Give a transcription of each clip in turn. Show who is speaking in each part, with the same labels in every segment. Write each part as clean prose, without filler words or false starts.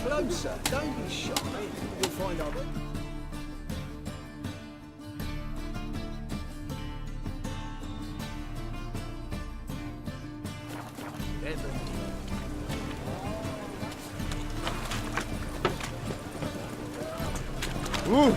Speaker 1: Closer, don't be shy. You'll find other.
Speaker 2: Ooh.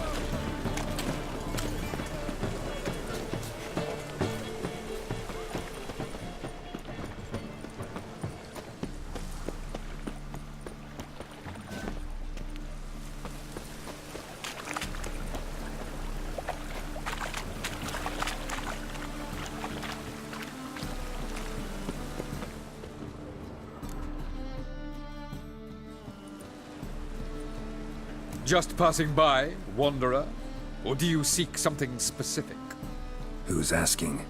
Speaker 3: Just passing by, wanderer? Or do you seek something specific?
Speaker 4: Who's asking?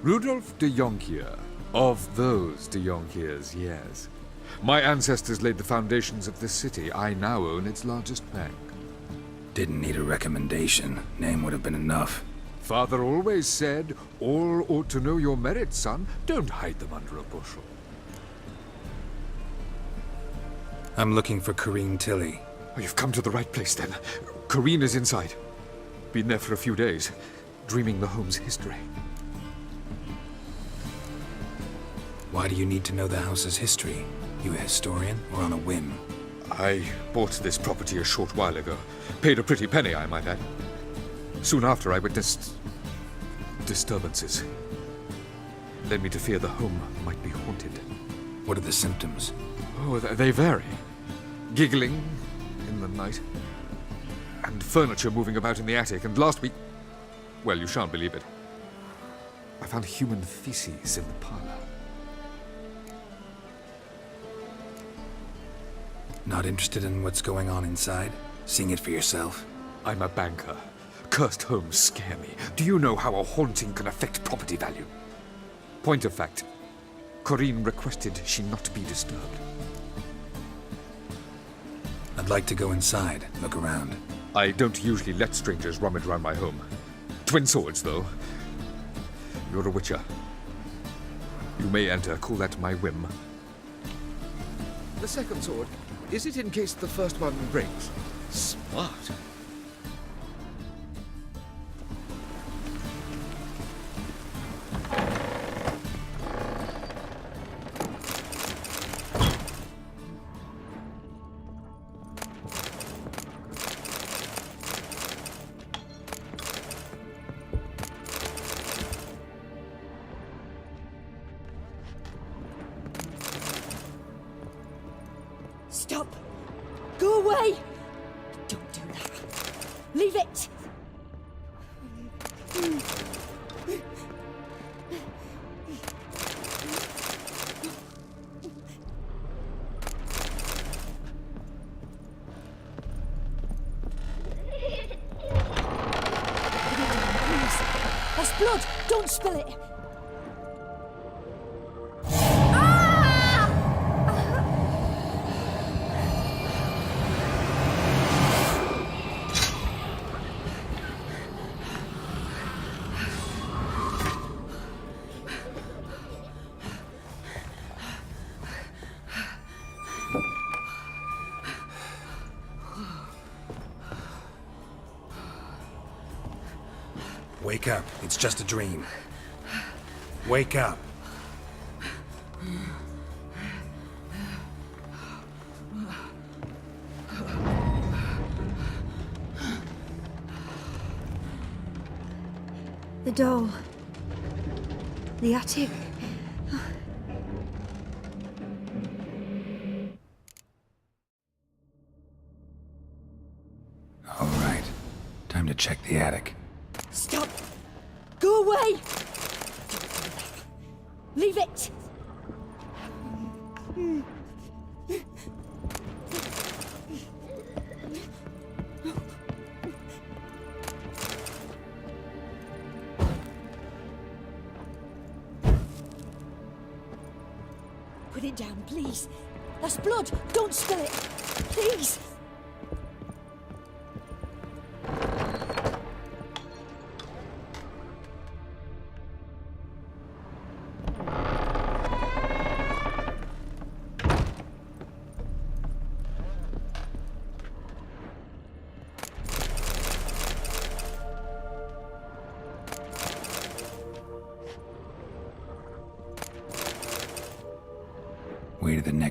Speaker 3: Rudolf de Jonkier. Of those de Jonkiers, yes. My ancestors laid the foundations of this city. I now own its largest bank.
Speaker 4: Didn't need a recommendation. Name would have been enough.
Speaker 3: Father always said, all ought to know your merits, son. Don't hide them under a bushel.
Speaker 4: I'm looking for Corrine Tilly.
Speaker 3: Oh, you've come to the right place, then. Corrine is inside. Been there for a few days, dreaming the home's history.
Speaker 4: Why do you need to know the house's history? You a historian, or on a whim?
Speaker 3: I bought this property a short while ago. Paid a pretty penny, I might add. Soon after, I witnessed disturbances. Led me to fear the home might be haunted.
Speaker 4: What are the symptoms?
Speaker 3: Oh, they vary. Giggling in the night, and furniture moving about in the attic, and last week... well, you shan't believe it. I found human feces in the parlor.
Speaker 4: Not interested in what's going on inside? Seeing it for yourself?
Speaker 3: I'm a banker. Cursed homes scare me. Do you know how a haunting can affect property value? Point of fact, Corrine requested she not be disturbed.
Speaker 4: I'd like to go inside, look around.
Speaker 3: I don't usually let strangers rummage around my home. Twin swords, though. You're a witcher. You may enter, call that my whim. The second sword, is it in case the first one breaks? Smart.
Speaker 5: Stop! Go away! Don't do that. Leave it! Please. That's blood! Don't spill it!
Speaker 4: Wake up. It's just a dream. Wake up.
Speaker 5: The doll. The attic.
Speaker 4: All right. Time to check the attic.
Speaker 5: Stop! Go away! Leave it! Put it down, please. That's blood! Don't spill it! Please!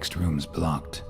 Speaker 4: next room's blocked.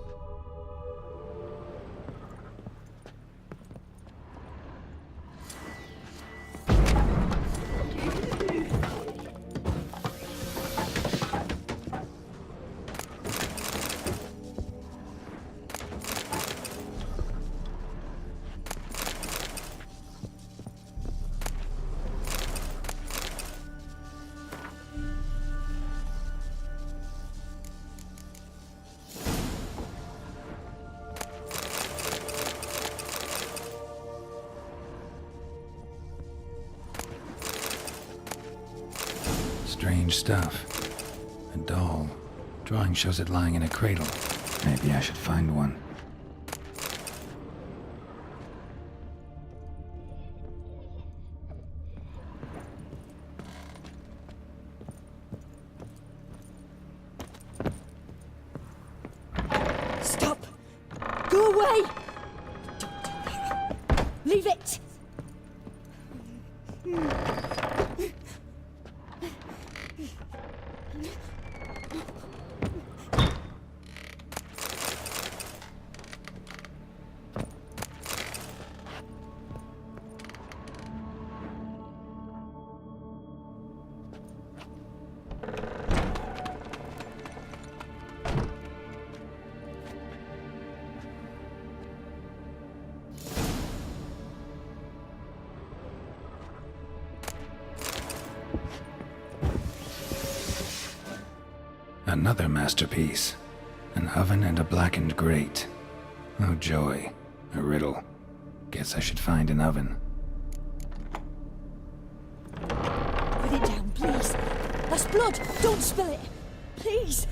Speaker 4: Strange stuff. A doll. Drawing shows it lying in a cradle. Maybe I should find one.
Speaker 5: Stop! Go away! Don't do that. Leave it!
Speaker 4: Another masterpiece. An oven and a blackened grate. Oh joy. A riddle. Guess I should find an oven.
Speaker 5: Put it down, please. That's blood. Don't spill it. Please.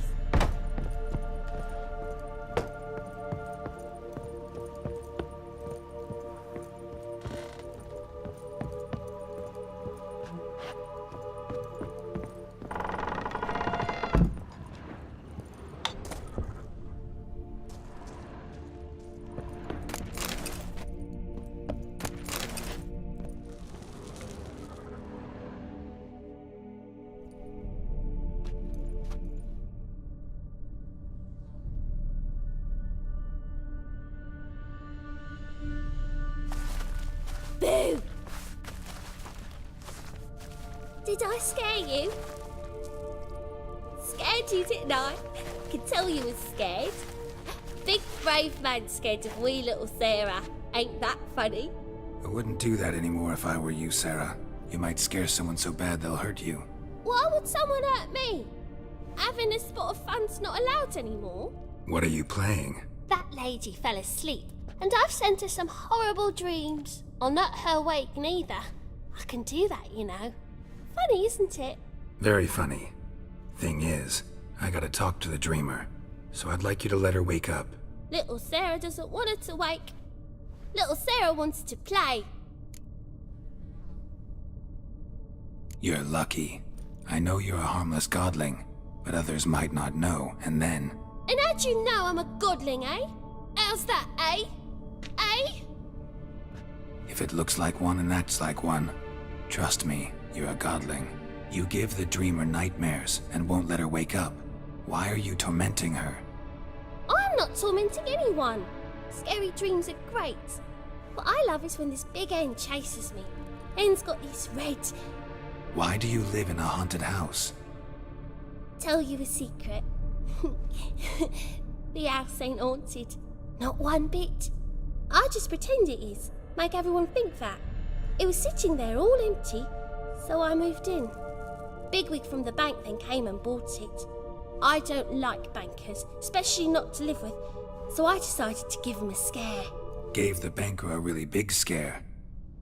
Speaker 2: Boo! Did I scare you? Scared you, didn't I? I could tell you was scared. Big brave man scared of wee little Sarah. Ain't that funny?
Speaker 4: I wouldn't do that anymore if I were you, Sarah. You might scare someone so bad they'll hurt you.
Speaker 2: Why would someone hurt me? Having a spot of fun's not allowed anymore.
Speaker 4: What are you playing?
Speaker 2: That lady fell asleep, and I've sent her some horrible dreams. I'll not her wake neither. I can do that, you know. Funny, isn't it?
Speaker 4: Very funny. Thing is, I gotta talk to the dreamer, so I'd like you to let her wake up.
Speaker 2: Little Sarah doesn't want her to wake. Little Sarah wants to play.
Speaker 4: You're lucky. I know you're a harmless godling, but others might not know, and then...
Speaker 2: And how'd you know I'm a godling, eh? How's that, eh? Eh?
Speaker 4: If it looks like one and acts like one, trust me, you're a godling. You give the dreamer nightmares and won't let her wake up. Why are you tormenting her?
Speaker 2: I'm not tormenting anyone. Scary dreams are great. What I love is when this big hen chases me. Hen's got these red...
Speaker 4: Why do you live in a haunted house?
Speaker 2: Tell you a secret. The house ain't haunted. Not one bit. I just pretend it is. Make everyone think that. It was sitting there all empty, so I moved in. Bigwig from the bank then came and bought it. I don't like bankers, especially not to live with, so I decided to give him a scare.
Speaker 4: Gave the banker a really big scare.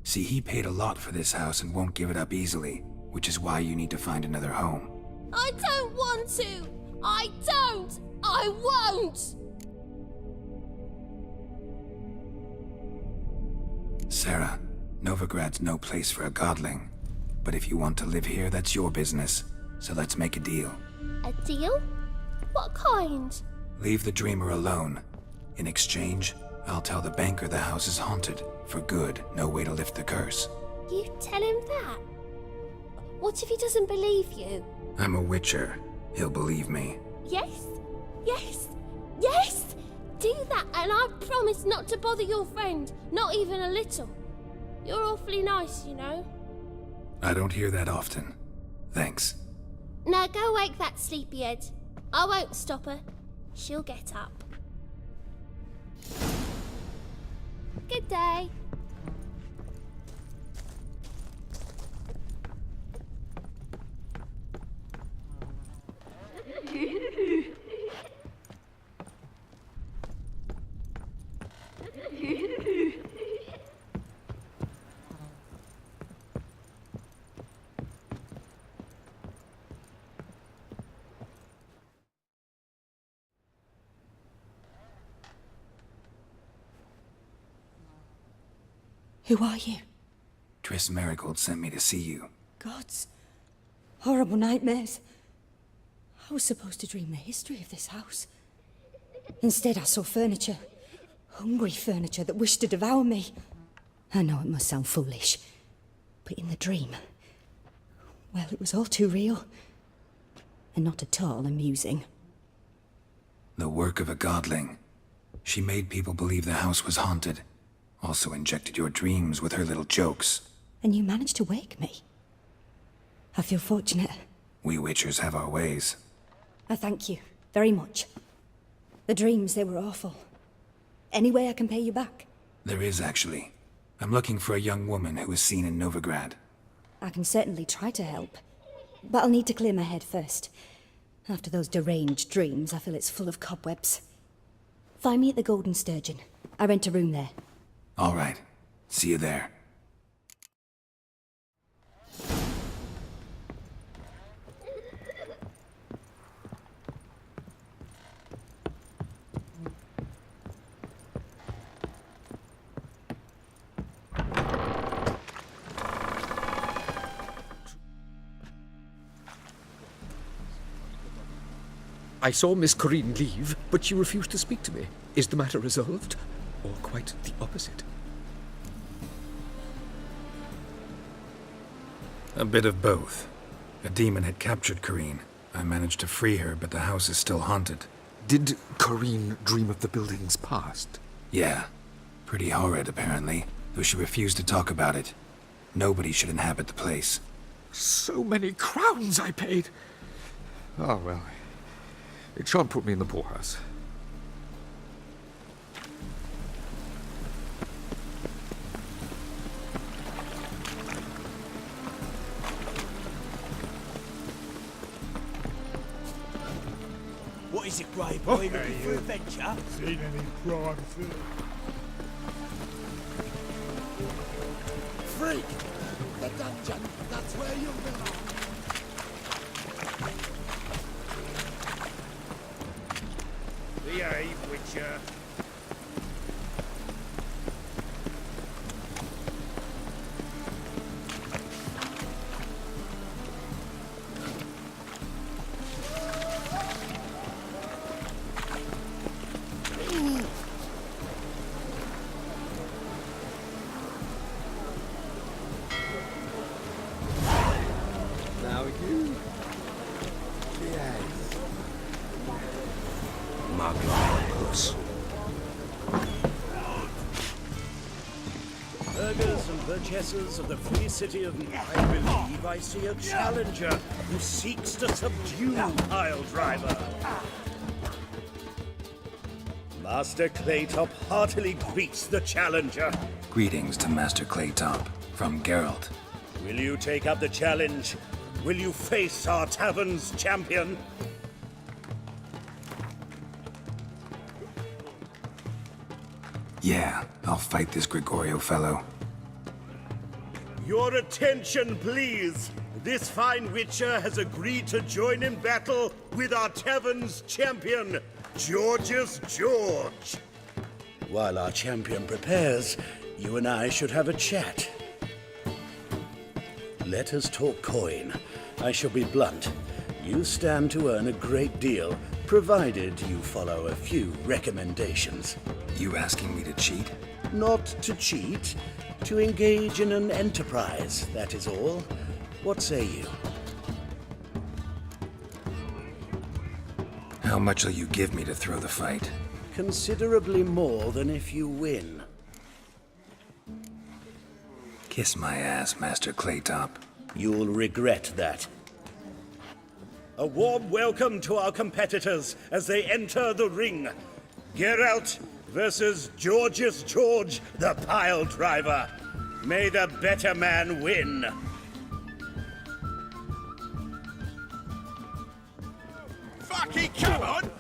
Speaker 4: See, he paid a lot for this house and won't give it up easily, which is why you need to find another home.
Speaker 2: I don't want to! I don't! I won't!
Speaker 4: Sarah, Novigrad's no place for a godling. But if you want to live here, that's your business. So let's make a deal.
Speaker 2: A deal? What kind?
Speaker 4: Leave the dreamer alone. In exchange, I'll tell the banker the house is haunted. For good, no way to lift the curse.
Speaker 2: You tell him that? What if he doesn't believe you?
Speaker 4: I'm a witcher. He'll believe me.
Speaker 2: Yes, yes, Yes! Do that, and I promise not to bother your friend, not even a little. You're awfully nice, you know.
Speaker 4: I don't hear that often. Thanks.
Speaker 2: Now go wake that sleepyhead. I won't stop her. She'll get up. Good day.
Speaker 5: Who are you?
Speaker 4: Triss Merigold sent me to see you.
Speaker 5: Gods. Horrible nightmares. I was supposed to dream the history of this house. Instead, I saw furniture. Hungry furniture that wished to devour me. I know it must sound foolish, but in the dream, well, it was all too real. And not at all amusing.
Speaker 4: The work of a godling. She made people believe the house was haunted. Also injected your dreams with her little jokes.
Speaker 5: And you managed to wake me. I feel fortunate.
Speaker 4: We Witchers have our ways.
Speaker 5: I thank you very much. The dreams, they were awful. Any way I can pay you back?
Speaker 4: There is, actually. I'm looking for a young woman who was seen in Novigrad.
Speaker 5: I can certainly try to help. But I'll need to clear my head first. After those deranged dreams, I feel it's full of cobwebs. Find me at the Golden Sturgeon. I rent a room there.
Speaker 4: All right. See you there.
Speaker 6: I saw Miss Corinne leave, but she refused to speak to me. Is the matter resolved? Or quite the opposite?
Speaker 4: A bit of both. A demon had captured Corinne. I managed to free her, but the house is still haunted.
Speaker 3: Did Corinne dream of the building's past?
Speaker 4: Yeah. Pretty horrid, apparently, though she refused to talk about it. Nobody should inhabit the place.
Speaker 3: So many crowns I paid! Oh, well. It shan't put me in the poorhouse.
Speaker 1: What is it, Grey Boy? Looking for adventure?
Speaker 7: Seen any crime film?
Speaker 1: Freak! The dungeon! That's where you belong!
Speaker 7: Behave, Witcher.
Speaker 1: Now you... Behave.
Speaker 3: Puss.
Speaker 8: Burghers and burgesses of the free city of... I believe I see a challenger who seeks to subdue Piledriver. Master Claytop heartily greets the challenger.
Speaker 4: Greetings to Master Claytop, from Geralt.
Speaker 8: Will you take up the challenge? Will you face our tavern's champion?
Speaker 4: Yeah, I'll fight this Gregorio fellow.
Speaker 8: Your attention, please. This fine Witcher has agreed to join in battle with our tavern's champion, Georgius George. While our champion prepares, you and I should have a chat. Let us talk coin. I shall be blunt. You stand to earn a great deal, provided you follow a few recommendations.
Speaker 4: You asking me to cheat?
Speaker 8: Not to cheat, to engage in an enterprise, that is all. What say you?
Speaker 4: How much will you give me to throw the fight?
Speaker 8: Considerably more than if you win.
Speaker 4: Kiss my ass, Master Claytop.
Speaker 8: You'll regret that. A warm welcome to our competitors as they enter the ring. Geralt versus Georgius George, the pile driver. May the better man win.
Speaker 1: Fucking come on!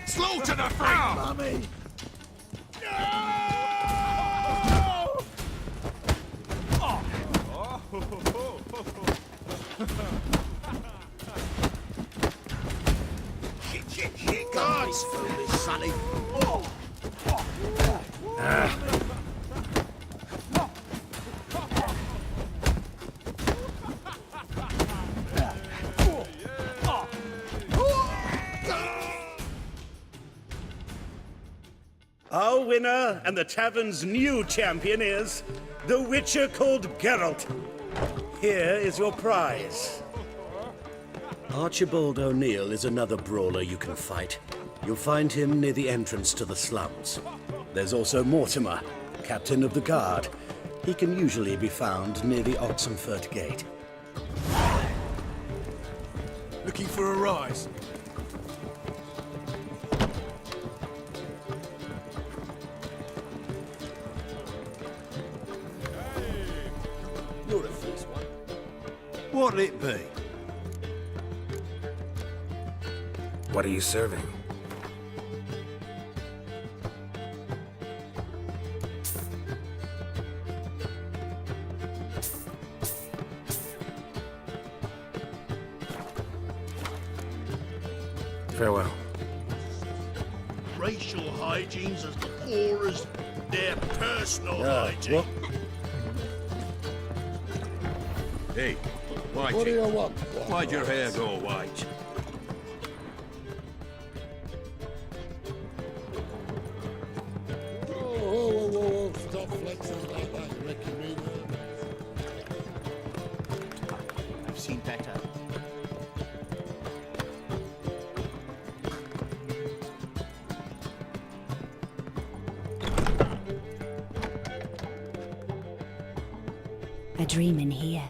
Speaker 1: Slaughter the freak, mummy! Shit, guys, foolish sonny.
Speaker 8: Our winner and the tavern's new champion is the Witcher called Geralt. Here is your prize. Archibald O'Neill is another brawler you can fight. You'll find him near the entrance to the slums. There's also Mortimer, captain of the guard. He can usually be found near the Oxenfurt Gate.
Speaker 1: Looking for a rise? You're a fierce one. What'll it be?
Speaker 4: What are you serving? Farewell.
Speaker 1: Racial hygiene's as poor as their personal hygiene.
Speaker 8: What?
Speaker 7: Hey, Whitey.
Speaker 1: What do you want?
Speaker 7: Why'd your hair go white?
Speaker 1: Whoa, stop flexing like that, Ricky me.
Speaker 9: I've seen better.
Speaker 5: A dream in here.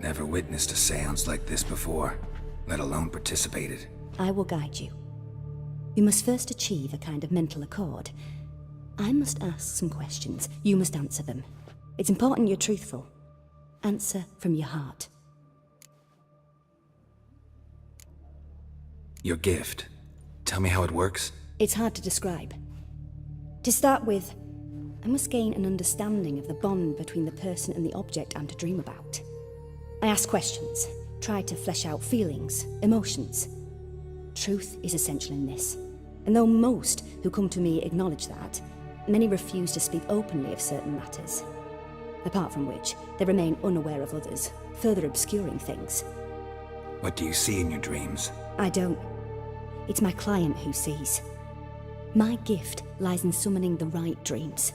Speaker 4: Never witnessed a seance like this before, let alone participated.
Speaker 5: I will guide you. You must first achieve a kind of mental accord. I must ask some questions. You must answer them. It's important you're truthful. Answer from your heart.
Speaker 4: Your gift. Tell me how it works.
Speaker 5: It's hard to describe. To start with, I must gain an understanding of the bond between the person and the object I'm to dream about. I ask questions, try to flesh out feelings, emotions. Truth is essential in this, and though most who come to me acknowledge that, many refuse to speak openly of certain matters. Apart from which, they remain unaware of others, further obscuring things.
Speaker 4: What do you see in your dreams?
Speaker 5: I don't. It's my client who sees. My gift lies in summoning the right dreams.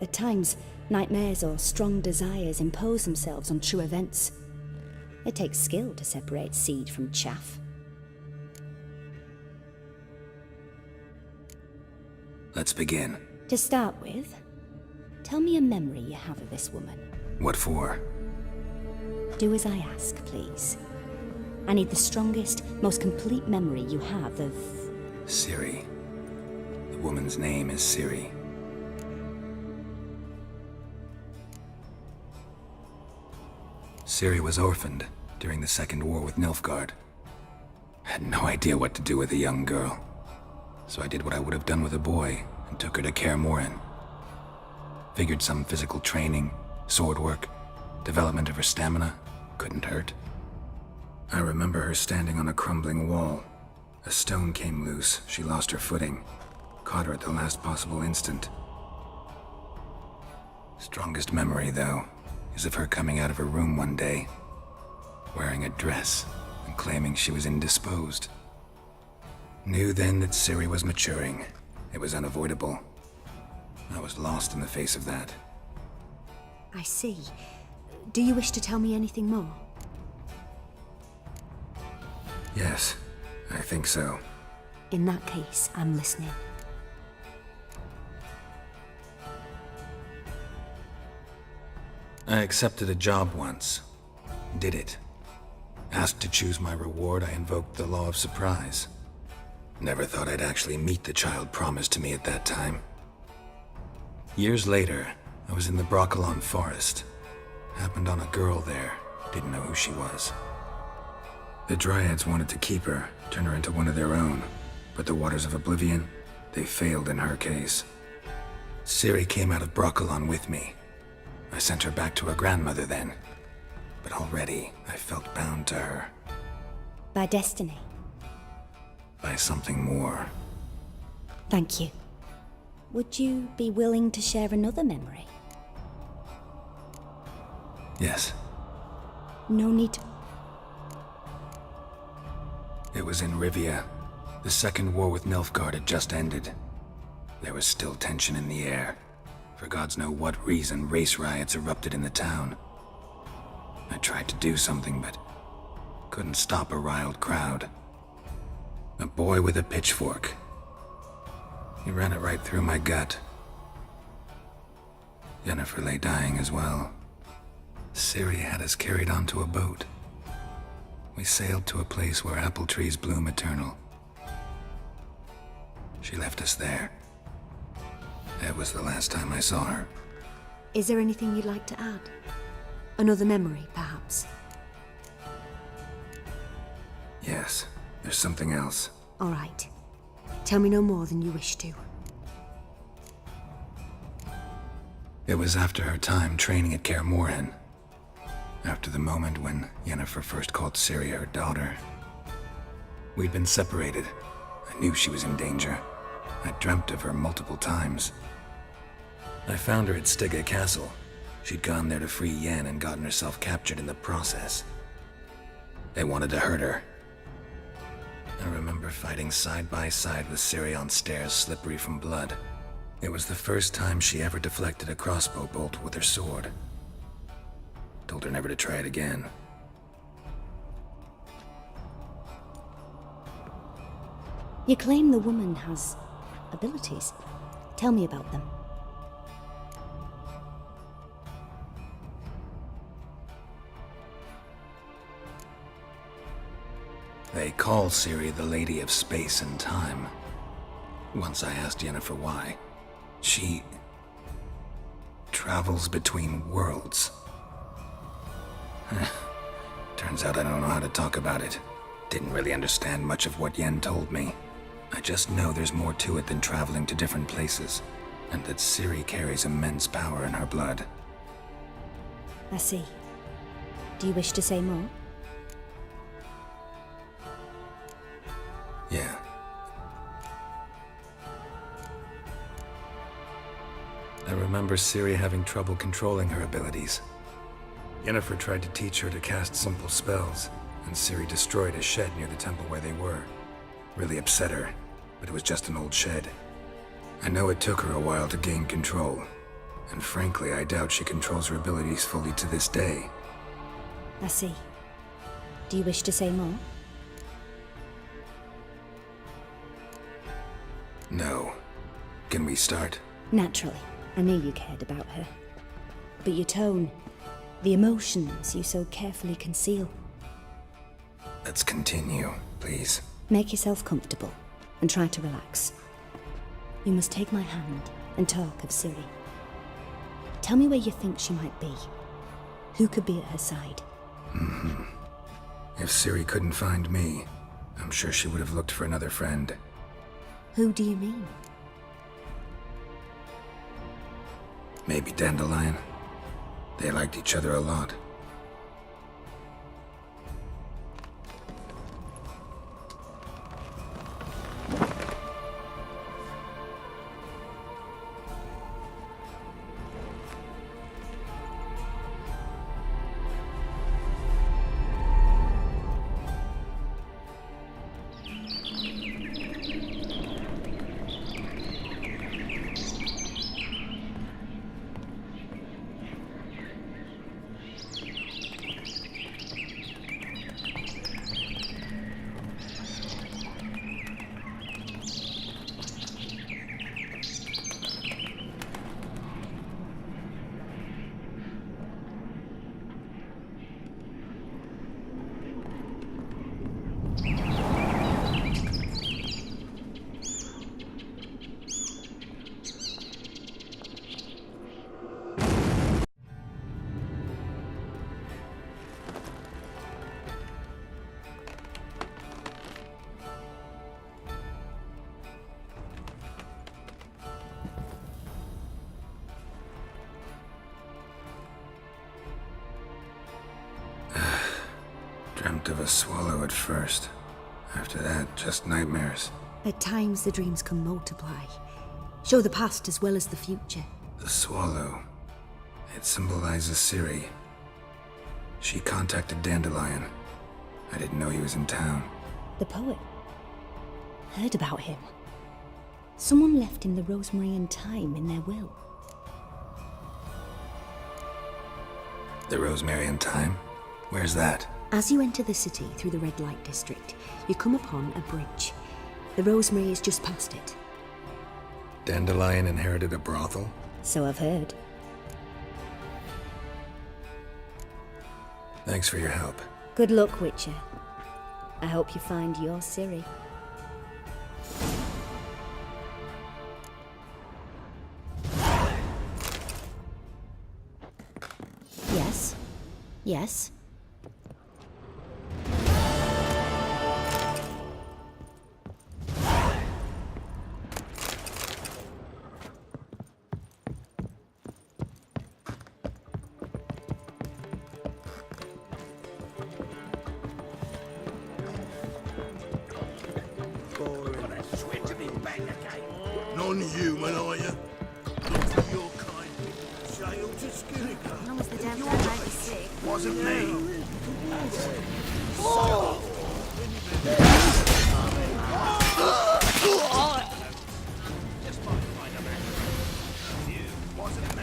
Speaker 5: At times, nightmares or strong desires impose themselves on true events. It takes skill to separate seed from chaff.
Speaker 4: Let's begin.
Speaker 5: To start with, tell me a memory you have of this woman.
Speaker 4: What for?
Speaker 5: Do as I ask, please. I need the strongest, most complete memory you have of...
Speaker 4: Ciri. The woman's name is Ciri. Ciri was orphaned during the Second War with Nilfgaard. Had no idea what to do with a young girl. So I did what I would have done with a boy and took her to Kaer Morhen. Figured some physical training, sword work, development of her stamina couldn't hurt. I remember her standing on a crumbling wall. A stone came loose, she lost her footing. Caught her at the last possible instant. Strongest memory, though, is of her coming out of her room one day, wearing a dress and claiming she was indisposed. Knew then that Ciri was maturing. It was unavoidable. I was lost in the face of that.
Speaker 5: I see. Do you wish to tell me anything more?
Speaker 4: Yes, I think so.
Speaker 5: In that case, I'm listening.
Speaker 4: I accepted a job once. Did it. Asked to choose my reward, I invoked the law of surprise. Never thought I'd actually meet the child promised to me at that time. Years later, I was in the Broccolon forest. Happened on a girl there. Didn't know who she was. The Dryads wanted to keep her, turn her into one of their own. But the Waters of Oblivion, they failed in her case. Ciri came out of Broccolon with me. I sent her back to her grandmother then. But already, I felt bound to her.
Speaker 5: By destiny.
Speaker 4: By something more.
Speaker 5: Thank you. Would you be willing to share another memory?
Speaker 4: Yes.
Speaker 5: No need to...
Speaker 4: It was in Rivia. The Second War with Nilfgaard had just ended. There was still tension in the air. For gods know what reason, race riots erupted in the town. I tried to do something, but couldn't stop a riled crowd. A boy with a pitchfork. He ran it right through my gut. Yennefer lay dying as well. Ciri had us carried onto a boat. We sailed to a place where apple trees bloom eternal. She left us there. That was the last time I saw her.
Speaker 5: Is there anything you'd like to add? Another memory, perhaps?
Speaker 4: Yes, there's something else.
Speaker 5: All right. Tell me no more than you wish to.
Speaker 4: It was after her time training at Kaer Morhen. After the moment when Yennefer first called Ciri her daughter. We'd been separated. I knew she was in danger. I dreamt of her multiple times. I found her at Stygga Castle. She'd gone there to free Yen and gotten herself captured in the process. They wanted to hurt her. I remember fighting side by side with Ciri on stairs slippery from blood. It was the first time she ever deflected a crossbow bolt with her sword. Told her never to try it again.
Speaker 5: You claim the woman has abilities. Tell me about them.
Speaker 4: They call Ciri the Lady of Space and Time. Once I asked Yennefer why. She travels between worlds. Turns out I don't know how to talk about it. Didn't really understand much of what Yen told me. I just know there's more to it than traveling to different places, and that Ciri carries immense power in her blood.
Speaker 5: I see. Do you wish to say more?
Speaker 4: Yeah. I remember Ciri having trouble controlling her abilities. Yennefer tried to teach her to cast simple spells, and Ciri destroyed a shed near the temple where they were. Really upset her, but it was just an old shed. I know it took her a while to gain control, and frankly, I doubt she controls her abilities fully to this day.
Speaker 5: I see. Do you wish to say more?
Speaker 4: No. Can we start?
Speaker 5: Naturally. I knew you cared about her. But your tone, the emotions you so carefully conceal.
Speaker 4: Let's continue, please.
Speaker 5: Make yourself comfortable and try to relax. You must take my hand and talk of Ciri. Tell me where you think she might be. Who could be at her side?
Speaker 4: If Ciri couldn't find me, I'm sure she would have looked for another friend.
Speaker 5: Who do you mean?
Speaker 4: Maybe Dandelion. They liked each other a lot. Dreamt of a swallow at first. After that, just nightmares.
Speaker 10: At times, the dreams can multiply. Show the past as well as the future.
Speaker 4: The swallow. It symbolizes Ciri. She contacted Dandelion. I didn't know he was in town.
Speaker 10: The poet. Heard about him. Someone left him the rosemary and thyme in their will.
Speaker 4: The rosemary and thyme? Where's that?
Speaker 10: As you enter the city through the red light district, you come upon a bridge. The rosemary is just past it.
Speaker 4: Dandelion inherited a brothel?
Speaker 10: So I've heard.
Speaker 4: Thanks for your help.
Speaker 10: Good luck, Witcher. I hope you find your Ciri. Yes. Yes.
Speaker 1: Non-human, are you? Not for your kind. Sail to Skilliga.
Speaker 10: As long as the damn thing might be sick.
Speaker 1: Wasn't me. Just might find a man. You wasn't me.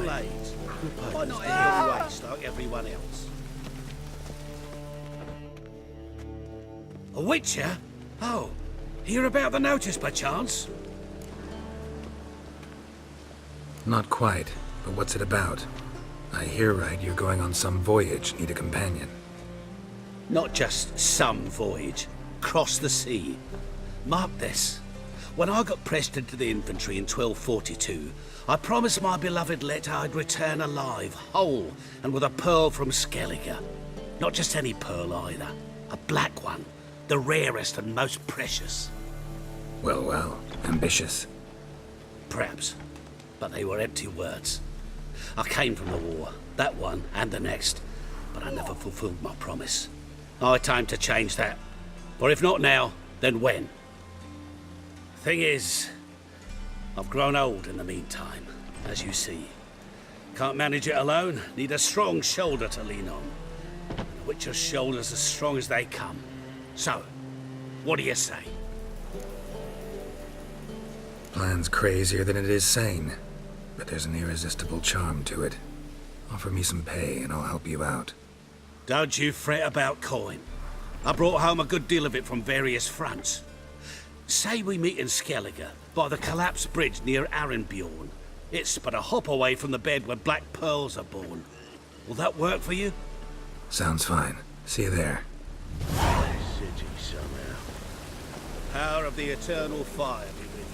Speaker 9: Late. Why not end your waste like everyone else? A Witcher? Oh, hear about the notice by chance?
Speaker 4: Not quite, but what's it about? I hear right you're going on some voyage, need a companion.
Speaker 9: Not just some voyage. Cross the sea. Mark this. When I got pressed into the infantry in 1242, I promised my beloved Letta I'd return alive, whole, and with a pearl from Skellige. Not just any pearl either. A black one. The rarest and most precious.
Speaker 4: Well, well, ambitious.
Speaker 9: Perhaps. But they were empty words. I came from the war, that one and the next, but I never fulfilled my promise. High time to change that. For if not now, then when? Thing is, I've grown old in the meantime, as you see. Can't manage it alone, need a strong shoulder to lean on. Witcher's shoulders as strong as they come. So, what do you say?
Speaker 4: Plan's crazier than it is sane, but there's an irresistible charm to it. Offer me some pay and I'll help you out.
Speaker 9: Don't you fret about coin. I brought home a good deal of it from various fronts. Say we meet in Skellige, by the collapsed bridge near Arenbjorn. It's but a hop away from the bed where black pearls are born. Will that work for you?
Speaker 4: Sounds fine. See you there.
Speaker 1: City somehow.
Speaker 9: Power of the eternal fire be with you.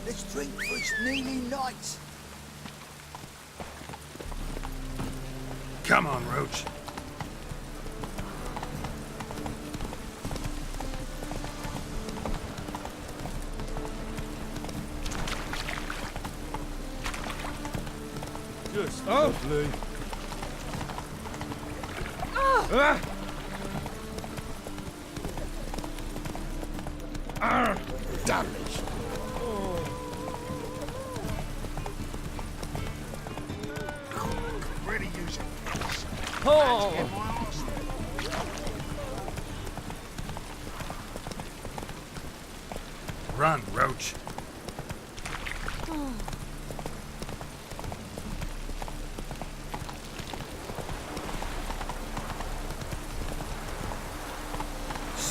Speaker 1: Let's drink for it's nearly night.
Speaker 8: Come on, Roach. Just lovely. Damage. Really using axe. Run, Roach.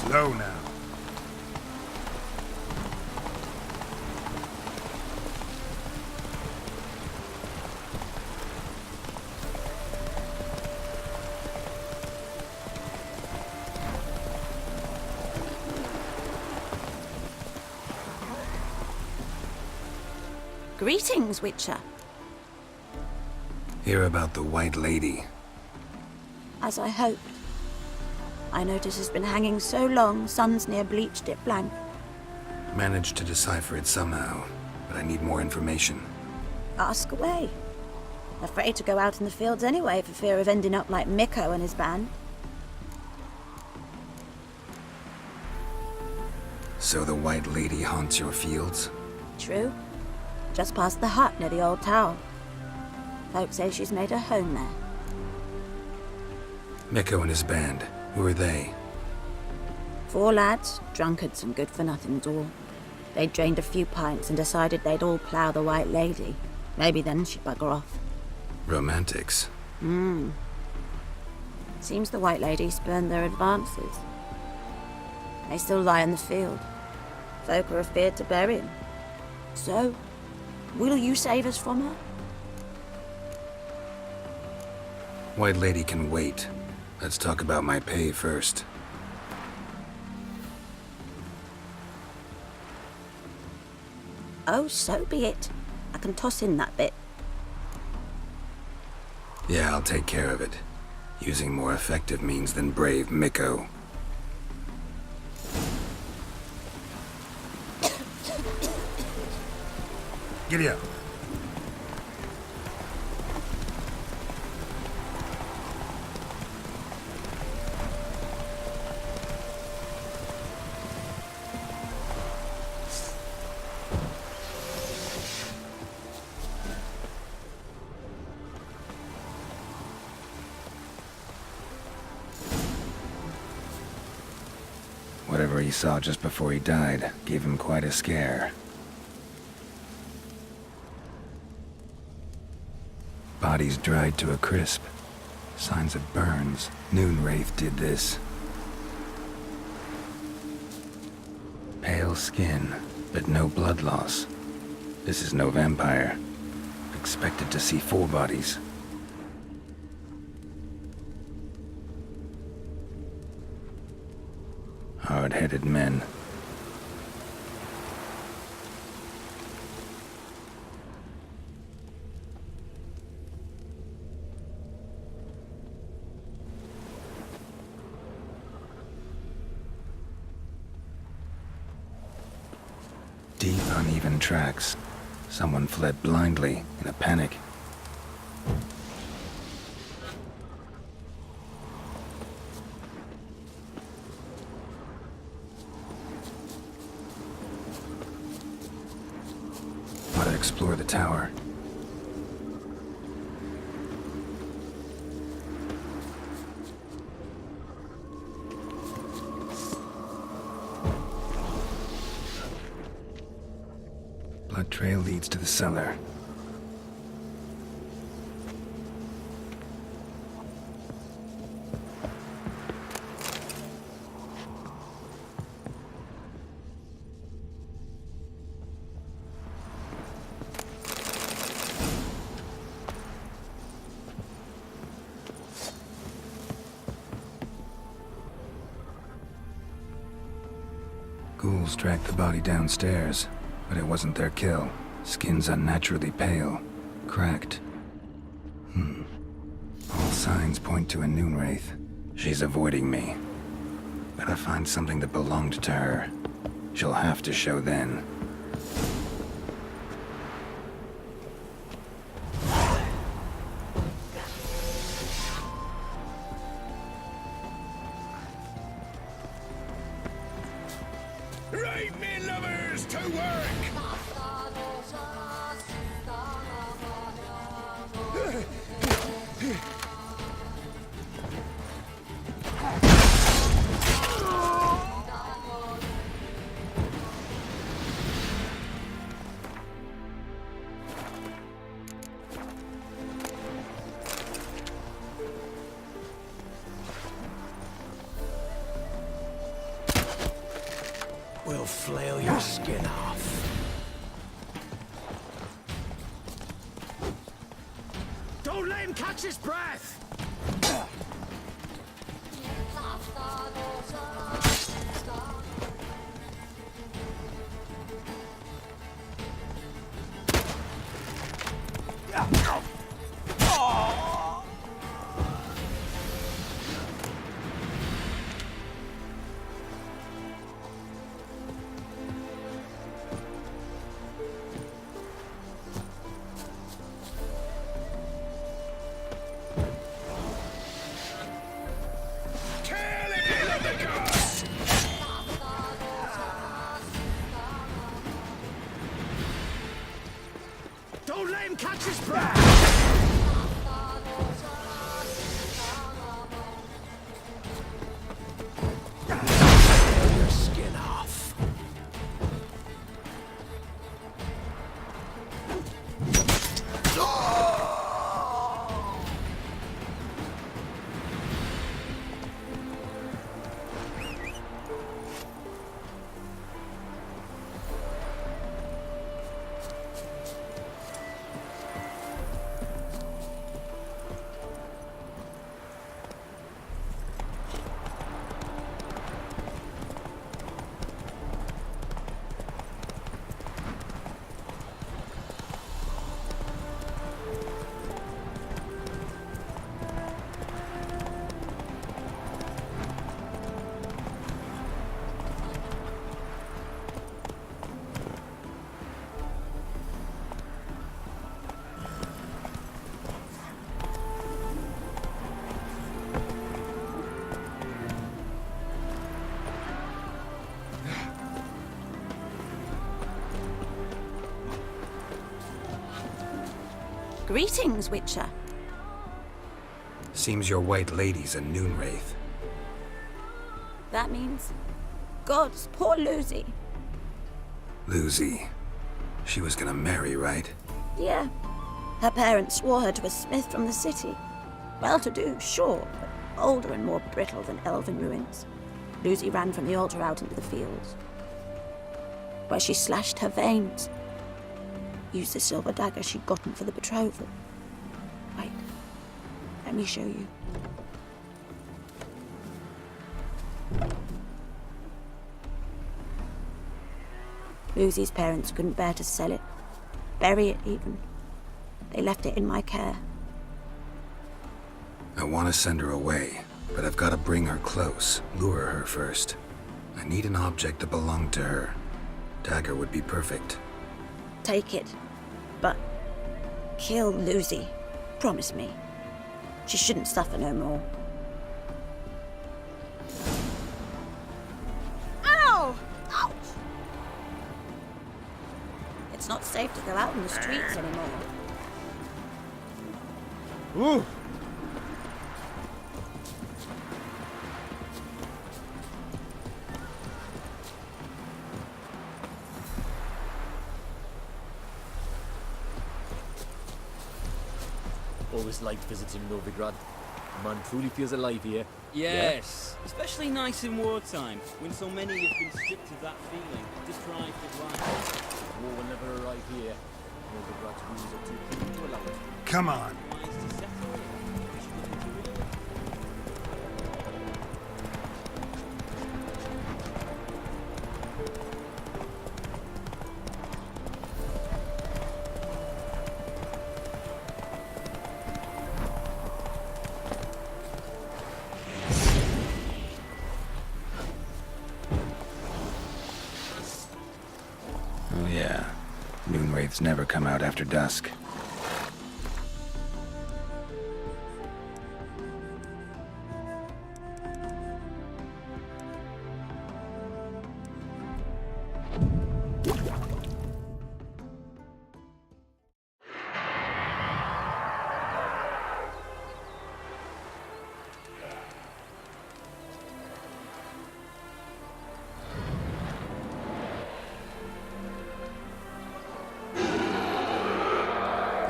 Speaker 4: Slow now.
Speaker 11: Greetings, Witcher.
Speaker 4: Hear about the White Lady.
Speaker 11: As I hoped. I notice it's been hanging so long, sun's near bleached it blank.
Speaker 4: Managed to decipher it somehow, but I need more information.
Speaker 11: Ask away. Afraid to go out in the fields anyway for fear of ending up like Mikko and his band.
Speaker 4: So the White Lady haunts your fields?
Speaker 11: True. Just past the hut near the old tower. Folks say she's made a home there.
Speaker 4: Mikko and his band, who are they?
Speaker 11: 4 lads, drunkards and good-for-nothings all. They'd drained a few pints and decided they'd all plough the White Lady. Maybe then she'd bugger off.
Speaker 4: Romantics.
Speaker 11: Seems the White Lady spurned their advances. They still lie in the field. Folk are afeard to bury him. So, will you save us from her?
Speaker 4: White Lady can wait. Let's talk about my pay first.
Speaker 11: Oh, so be it. I can toss in that bit.
Speaker 4: Yeah, I'll take care of it. Using more effective means than brave Mikko. Giddy up. Whatever he saw just before he died gave him quite a scare. Bodies dried to a crisp. Signs of burns. Noonwraith did this. Pale skin, but no blood loss. This is no vampire. Expected to see 4 bodies. Hard-headed men. Deep, uneven tracks. Someone fled blindly in a panic. Ought to explore the tower. Blood trail leads to the cellar. Ghouls dragged the body downstairs, but it wasn't their kill. Skin's unnaturally pale, cracked. All signs point to a Noonwraith. She's avoiding me. Gotta find something that belonged to her. She'll have to show then.
Speaker 1: Right, me lovers, to work! We'll flail your skin off.
Speaker 9: Don't let him catch his breath! Don't let him catch his breath!
Speaker 1: Flail your skin off.
Speaker 11: Greetings, Witcher.
Speaker 4: Seems your white lady's a noon wraith.
Speaker 11: That means... Gods, poor Lucy.
Speaker 4: Lucy. She was gonna marry, right?
Speaker 11: Yeah. Her parents swore her to a smith from the city. Well-to-do, sure, but older and more brittle than elven ruins. Lucy ran from the altar out into the fields, where she slashed her veins. Used the silver dagger she'd gotten for the betrothal. Wait, let me show you. Lucy's parents couldn't bear to sell it, bury it even. They left it in my care.
Speaker 4: I want to send her away, but I've got to bring her close, lure her first. I need an object that belonged to her. Dagger would be perfect.
Speaker 11: Take it, but kill Lucy. Promise me. She shouldn't suffer no more. Ow! Ouch! It's not safe to go out in the streets anymore.
Speaker 6: Ooh!
Speaker 12: Always liked visiting Novigrad. Man truly feels alive here.
Speaker 13: Yes, especially nice in wartime, when so many have been stripped of that feeling, deprived of life.
Speaker 12: War will never arrive here. Novigrad's rules are too cruel to allow it.
Speaker 1: Come on.
Speaker 4: Oh yeah. Noon wraiths never come out after dusk.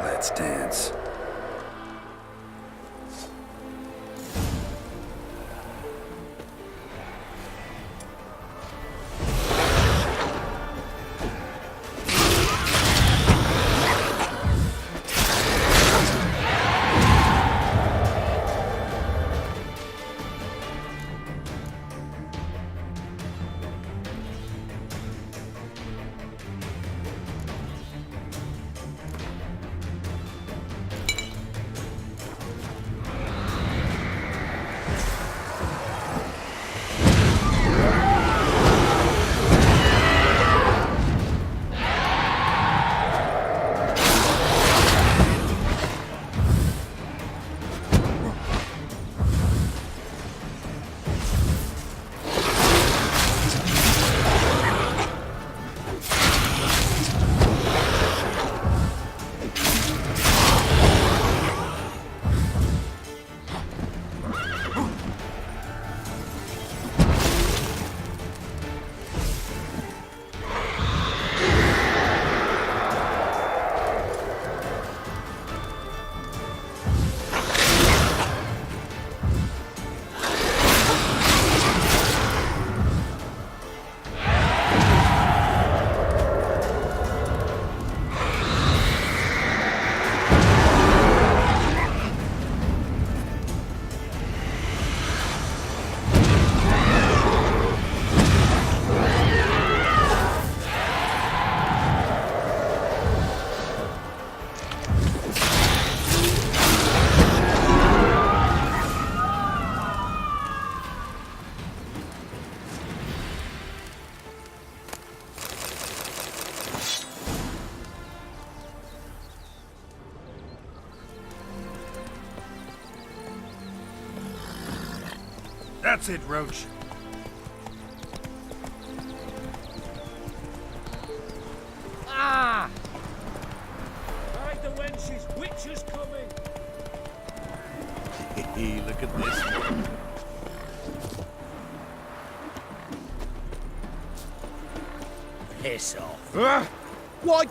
Speaker 4: Let's dance.
Speaker 1: That's it, Roach.
Speaker 13: Ah! Hide the wenches, witches coming!
Speaker 1: Look at this one.
Speaker 9: Piss off.
Speaker 1: Why?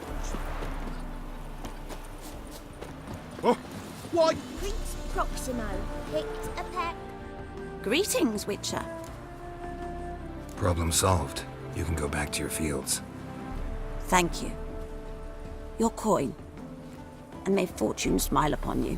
Speaker 1: Why?
Speaker 2: Prince Proximo picked a peck.
Speaker 11: Greetings, Witcher.
Speaker 4: Problem solved. You can go back to your fields.
Speaker 11: Thank you. Your coin. And may fortune smile upon you.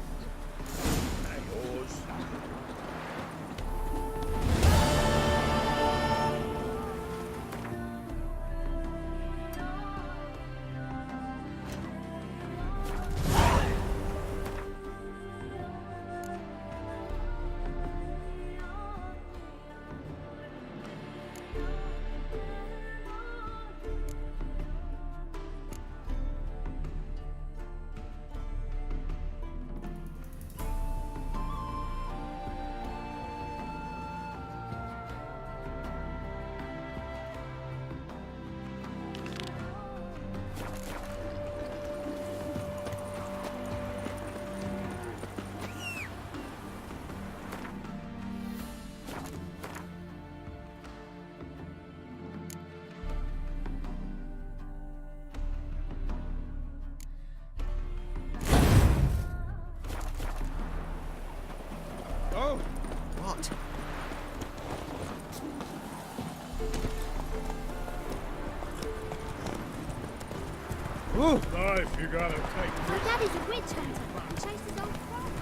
Speaker 1: What?
Speaker 12: Life, you gotta take.
Speaker 2: My daddy's a witch hunter and chases old frogs.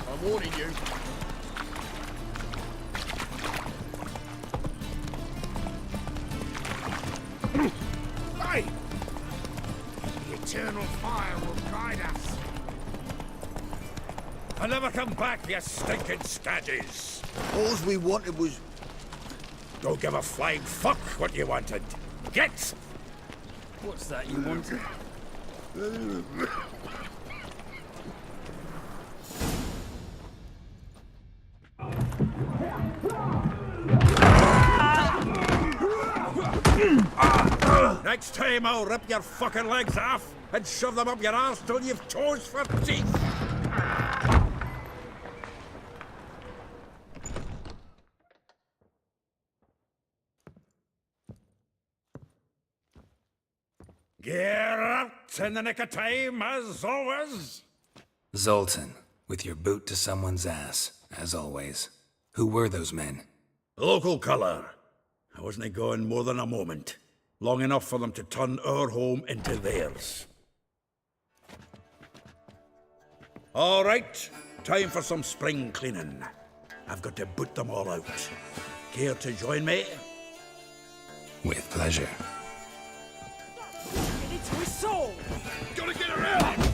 Speaker 1: I'm warning you. Hey! The eternal fire will guide us.
Speaker 7: I'll never come back, you stinking staggies.
Speaker 1: All we wanted was...
Speaker 7: Don't give a flying fuck what you wanted. Get!
Speaker 13: What's that you wanted?
Speaker 7: Next time I'll rip your fucking legs off and shove them up your arse till you've toes for teeth. Gear out in the nick of time, as always.
Speaker 4: Zoltan, with your boot to someone's ass, as always. Who were those men?
Speaker 7: Local colour. I wasn't going more than a moment. Long enough for them to turn our home into theirs. All right, time for some spring cleaning. I've got to boot them all out. Care to join me?
Speaker 4: With pleasure.
Speaker 13: It's his soul!
Speaker 1: Gotta get around!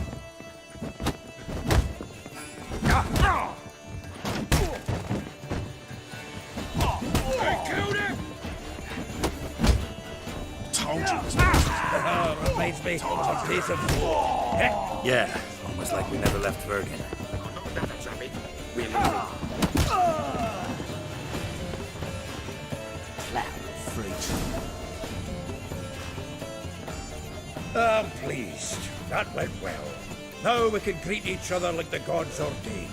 Speaker 7: I killed him!
Speaker 1: Told you.
Speaker 7: Reminds me of a piece of...
Speaker 4: Yeah, almost like we never left Bergen.
Speaker 7: I'm pleased. That went well. Now we can greet each other like the gods ordained.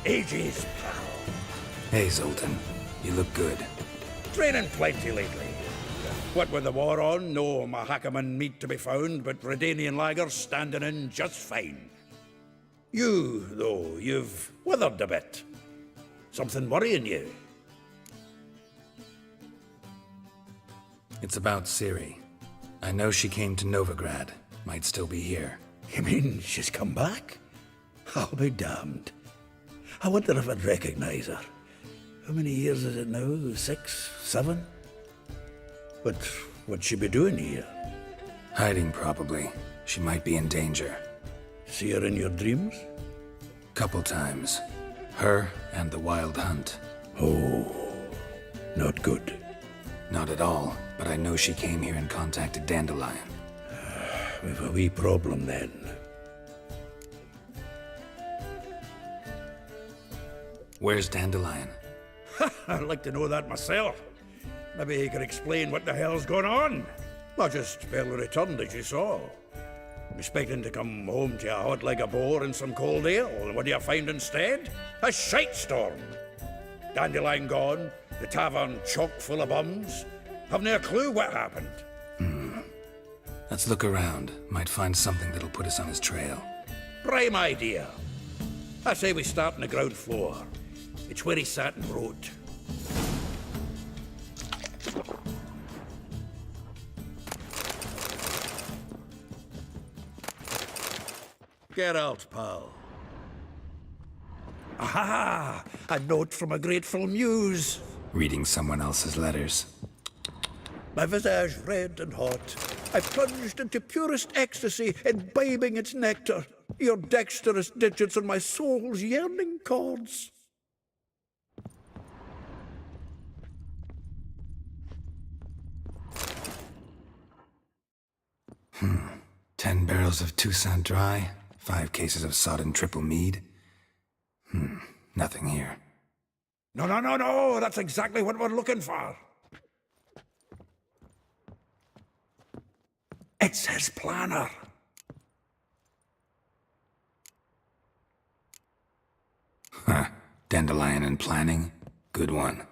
Speaker 7: Ages, pal.
Speaker 4: Hey, Zoltan. You look good.
Speaker 7: Training plenty lately. What with the war on, no Mahakaman meat to be found, but Redanian lagers standing in just fine. You, though, you've withered a bit. Something worrying you?
Speaker 4: It's about Ciri. I know she came to Novigrad. Might still be here.
Speaker 7: You mean she's come back? I'll be damned. I wonder if I'd recognize her. How many years is it now? 6, 7? But what'd she be doing here?
Speaker 4: Hiding, probably. She might be in danger.
Speaker 7: See her in your dreams?
Speaker 4: Couple times. Her and the Wild Hunt.
Speaker 7: Oh, not good.
Speaker 4: Not at all. but I know she came here and contacted Dandelion.
Speaker 7: We've a wee problem then.
Speaker 4: Where's Dandelion?
Speaker 7: I'd like to know that myself. Maybe he could explain what the hell's going on. I just barely returned, as you saw. I'm expecting to come home to a hot like a boar and some cold ale, and what do you find instead? A shite storm. Dandelion gone, the tavern chock full of bums. Haven't a clue what happened.
Speaker 4: Let's look around. Might find something that'll put us on his trail.
Speaker 7: Prime idea. I say we start on the ground floor. It's where he sat and wrote. Get out, pal. Aha! A note from a grateful muse.
Speaker 4: Reading someone else's letters.
Speaker 7: My visage red and hot, I plunged into purest ecstasy, imbibing its nectar. Your dexterous digits on my soul's yearning chords.
Speaker 4: Hmm. 10 barrels of Toussaint Dry, 5 cases of sodden triple mead. Nothing here.
Speaker 7: No, that's exactly what we're looking for. It's his planner.
Speaker 4: Huh. Dandelion and planning? Good one.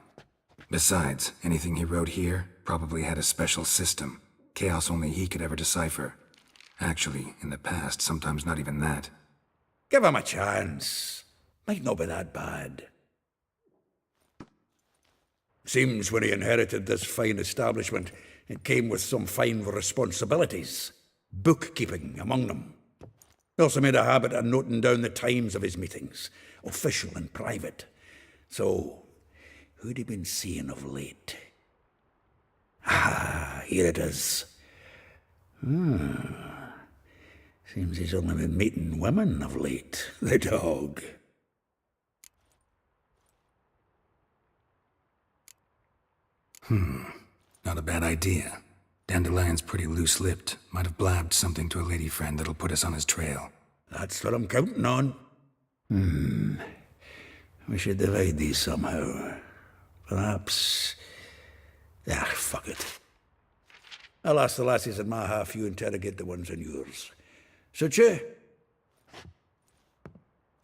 Speaker 4: Besides, anything he wrote here probably had a special system. Chaos only he could ever decipher. Actually, in the past, sometimes not even that.
Speaker 7: Give him a chance. Might not be that bad. Seems when he inherited this fine establishment, it came with some fine responsibilities. Bookkeeping among them. He also made a habit of noting down the times of his meetings, official and private. So, who'd he been seeing of late? Ah, here it is. Seems he's only been meeting women of late, the dog.
Speaker 4: Not a bad idea. Dandelion's pretty loose-lipped. Might have blabbed something to a lady friend that'll put us on his trail.
Speaker 7: That's what I'm counting on. We should divide these somehow. Perhaps... fuck it. I'll ask the lassies in my half, you interrogate the ones in yours. Suit you?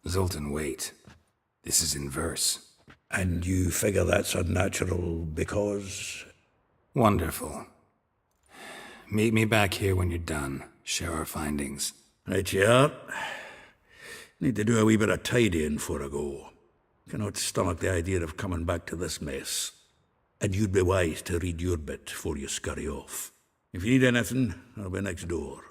Speaker 4: Zoltan, wait. This is in verse.
Speaker 7: And you figure that's unnatural because...
Speaker 4: Wonderful. Meet me back here when you're done. Share our findings.
Speaker 7: Right you are. Need to do a wee bit of tidying before I go. Cannot stomach the idea of coming back to this mess. And you'd be wise to read your bit before you scurry off. If you need anything, I'll be next door.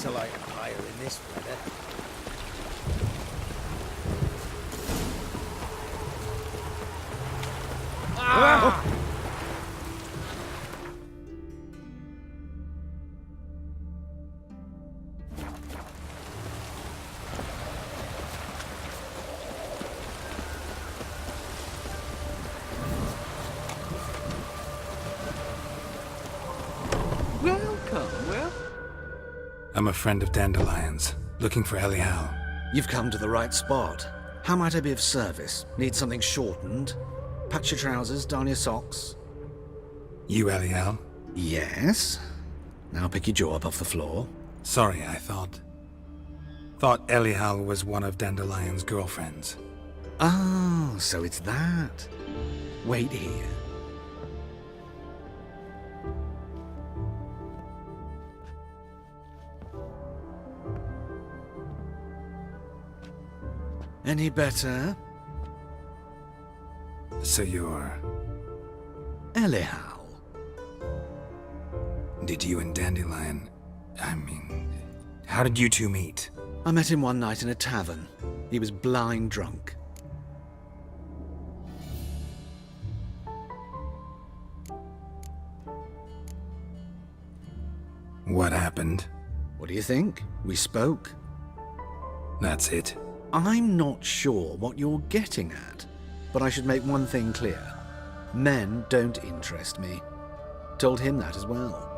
Speaker 14: to light a fire in this weather. Ah!
Speaker 4: I'm a friend of Dandelion's, looking for Elial.
Speaker 14: You've come to the right spot. How might I be of service? Need something shortened? Patch your trousers, darn your socks.
Speaker 4: You Elial?
Speaker 14: Yes. Now pick your jaw up off the floor.
Speaker 4: Sorry, I thought Elial was one of Dandelion's girlfriends.
Speaker 14: Oh, so it's that. Wait here. Any better?
Speaker 4: So you're...
Speaker 14: Elial.
Speaker 4: Did you and Dandelion... how did you two meet?
Speaker 14: I met him one night in a tavern. He was blind drunk.
Speaker 4: What happened?
Speaker 14: What do you think? We spoke.
Speaker 4: That's it?
Speaker 14: I'm not sure what you're getting at, but I should make one thing clear. Men don't interest me. Told him that as well.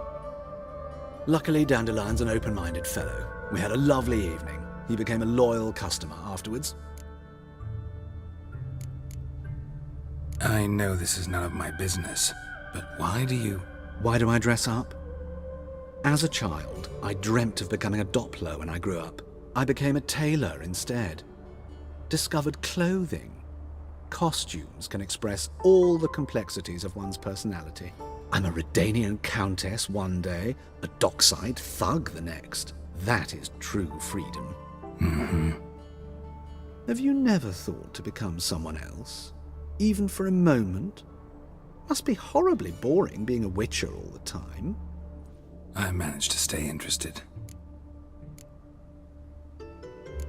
Speaker 14: Luckily, Dandelion's an open-minded fellow. We had a lovely evening. He became a loyal customer afterwards.
Speaker 4: I know this is none of my business, but why do
Speaker 14: I dress up? As a child, I dreamt of becoming a Doppler when I grew up. I became a tailor instead. Discovered clothing. Costumes can express all the complexities of one's personality. I'm a Redanian countess one day, a dockside thug the next. That is true freedom.
Speaker 4: Mm-hmm.
Speaker 14: Have you never thought to become someone else? Even for a moment? Must be horribly boring being a witcher all the time.
Speaker 4: I managed to stay interested.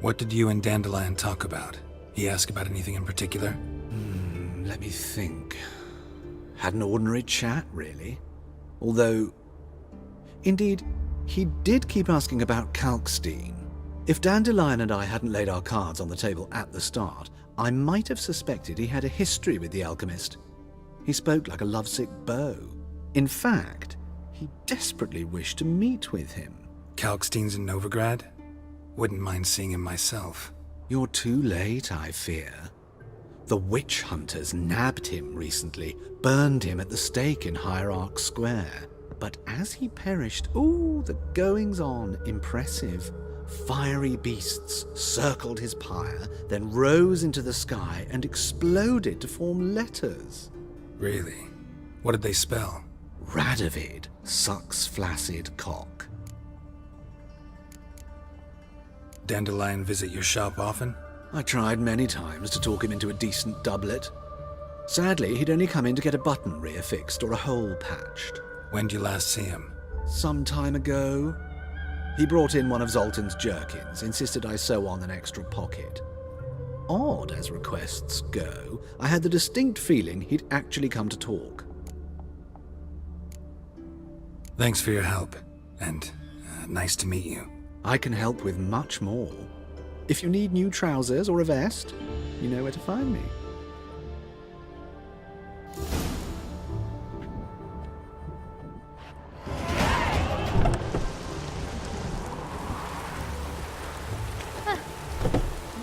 Speaker 4: What did you and Dandelion talk about? He asked about anything in particular?
Speaker 14: Let me think. Had an ordinary chat, really. Although, indeed, he did keep asking about Kalkstein. If Dandelion and I hadn't laid our cards on the table at the start, I might have suspected he had a history with the alchemist. He spoke like a lovesick beau. In fact, he desperately wished to meet with him.
Speaker 4: Kalkstein's in Novigrad? Wouldn't mind seeing him myself.
Speaker 14: You're too late, I fear. The witch hunters nabbed him recently, burned him at the stake in Hierarch Square. But as he perished, the goings-on impressive. Fiery beasts circled his pyre, then rose into the sky and exploded to form letters.
Speaker 4: Really? What did they spell?
Speaker 14: Radovid sucks flaccid cock.
Speaker 4: Dandelion visit your shop often?
Speaker 14: I tried many times to talk him into a decent doublet. Sadly, he'd only come in to get a button reaffixed or a hole patched.
Speaker 4: When did you last see him?
Speaker 14: Some time ago. He brought in one of Zoltan's jerkins, insisted I sew on an extra pocket. Odd as requests go, I had the distinct feeling he'd actually come to talk.
Speaker 4: Thanks for your help, and nice to meet you.
Speaker 14: I can help with much more. If you need new trousers or a vest, you know where to find me.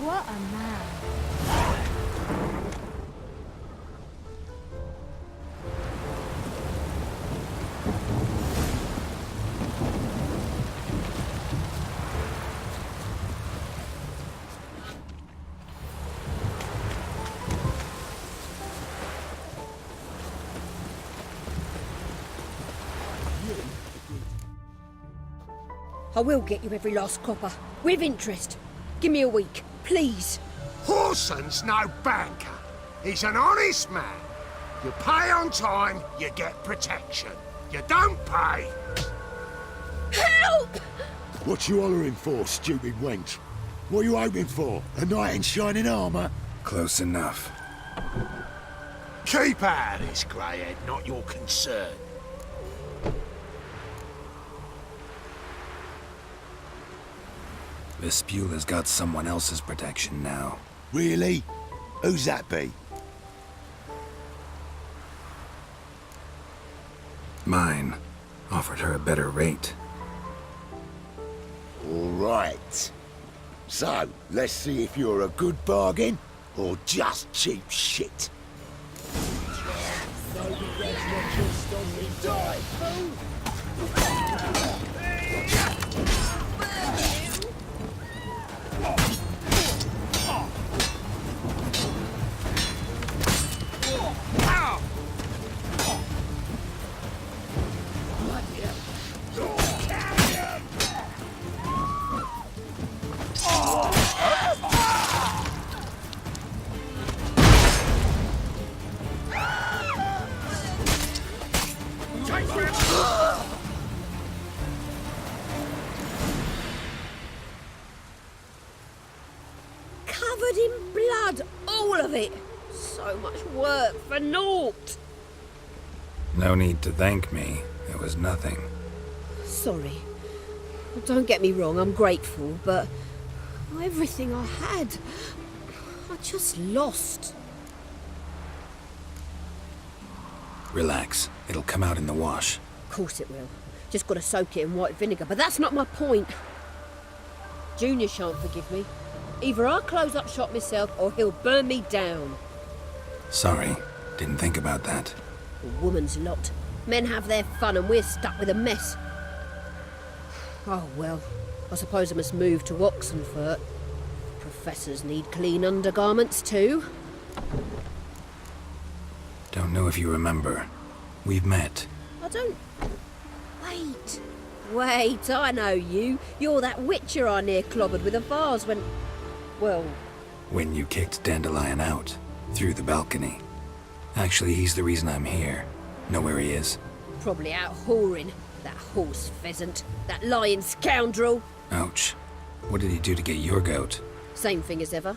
Speaker 15: What a man.
Speaker 5: I will get you every last copper, with interest. Give me a week, please.
Speaker 8: Horson's no banker. He's an honest man. You pay on time, you get protection. You don't pay...
Speaker 5: Help!
Speaker 1: What you hollering for, stupid wench? What you hoping for? A knight in shining armour?
Speaker 4: Close enough.
Speaker 8: Keep out of this, Greyhead, not your concern.
Speaker 4: Vespula's got someone else's protection now.
Speaker 1: Really? Who's that be?
Speaker 4: Mine. Offered her a better rate.
Speaker 1: All right. So, let's see if you're a good bargain or just cheap shit.
Speaker 15: Covered in blood, all of it. So much work for naught.
Speaker 4: No need to thank me. It was nothing.
Speaker 15: Sorry. Don't get me wrong, I'm grateful, but everything I had, I just lost.
Speaker 4: Relax. It'll come out in the wash.
Speaker 15: Of course it will. Just got to soak it in white vinegar, but that's not my point. Junior shan't forgive me. Either I'll close up shop myself or he'll burn me down.
Speaker 4: Sorry. Didn't think about that.
Speaker 15: A woman's lot. Men have their fun and we're stuck with a mess. Oh well, I suppose I must move to Oxenfurt. Professors need clean undergarments too.
Speaker 4: Don't know if you remember. We've met.
Speaker 15: I don't... Wait, I know you. You're that witcher I near clobbered with a vase when... Well...
Speaker 4: When you kicked Dandelion out. Through the balcony. Actually, he's the reason I'm here. Know where he is?
Speaker 15: Probably out whoring. That horse pheasant. That lying scoundrel.
Speaker 4: Ouch. What did he do to get your goat?
Speaker 15: Same thing as ever.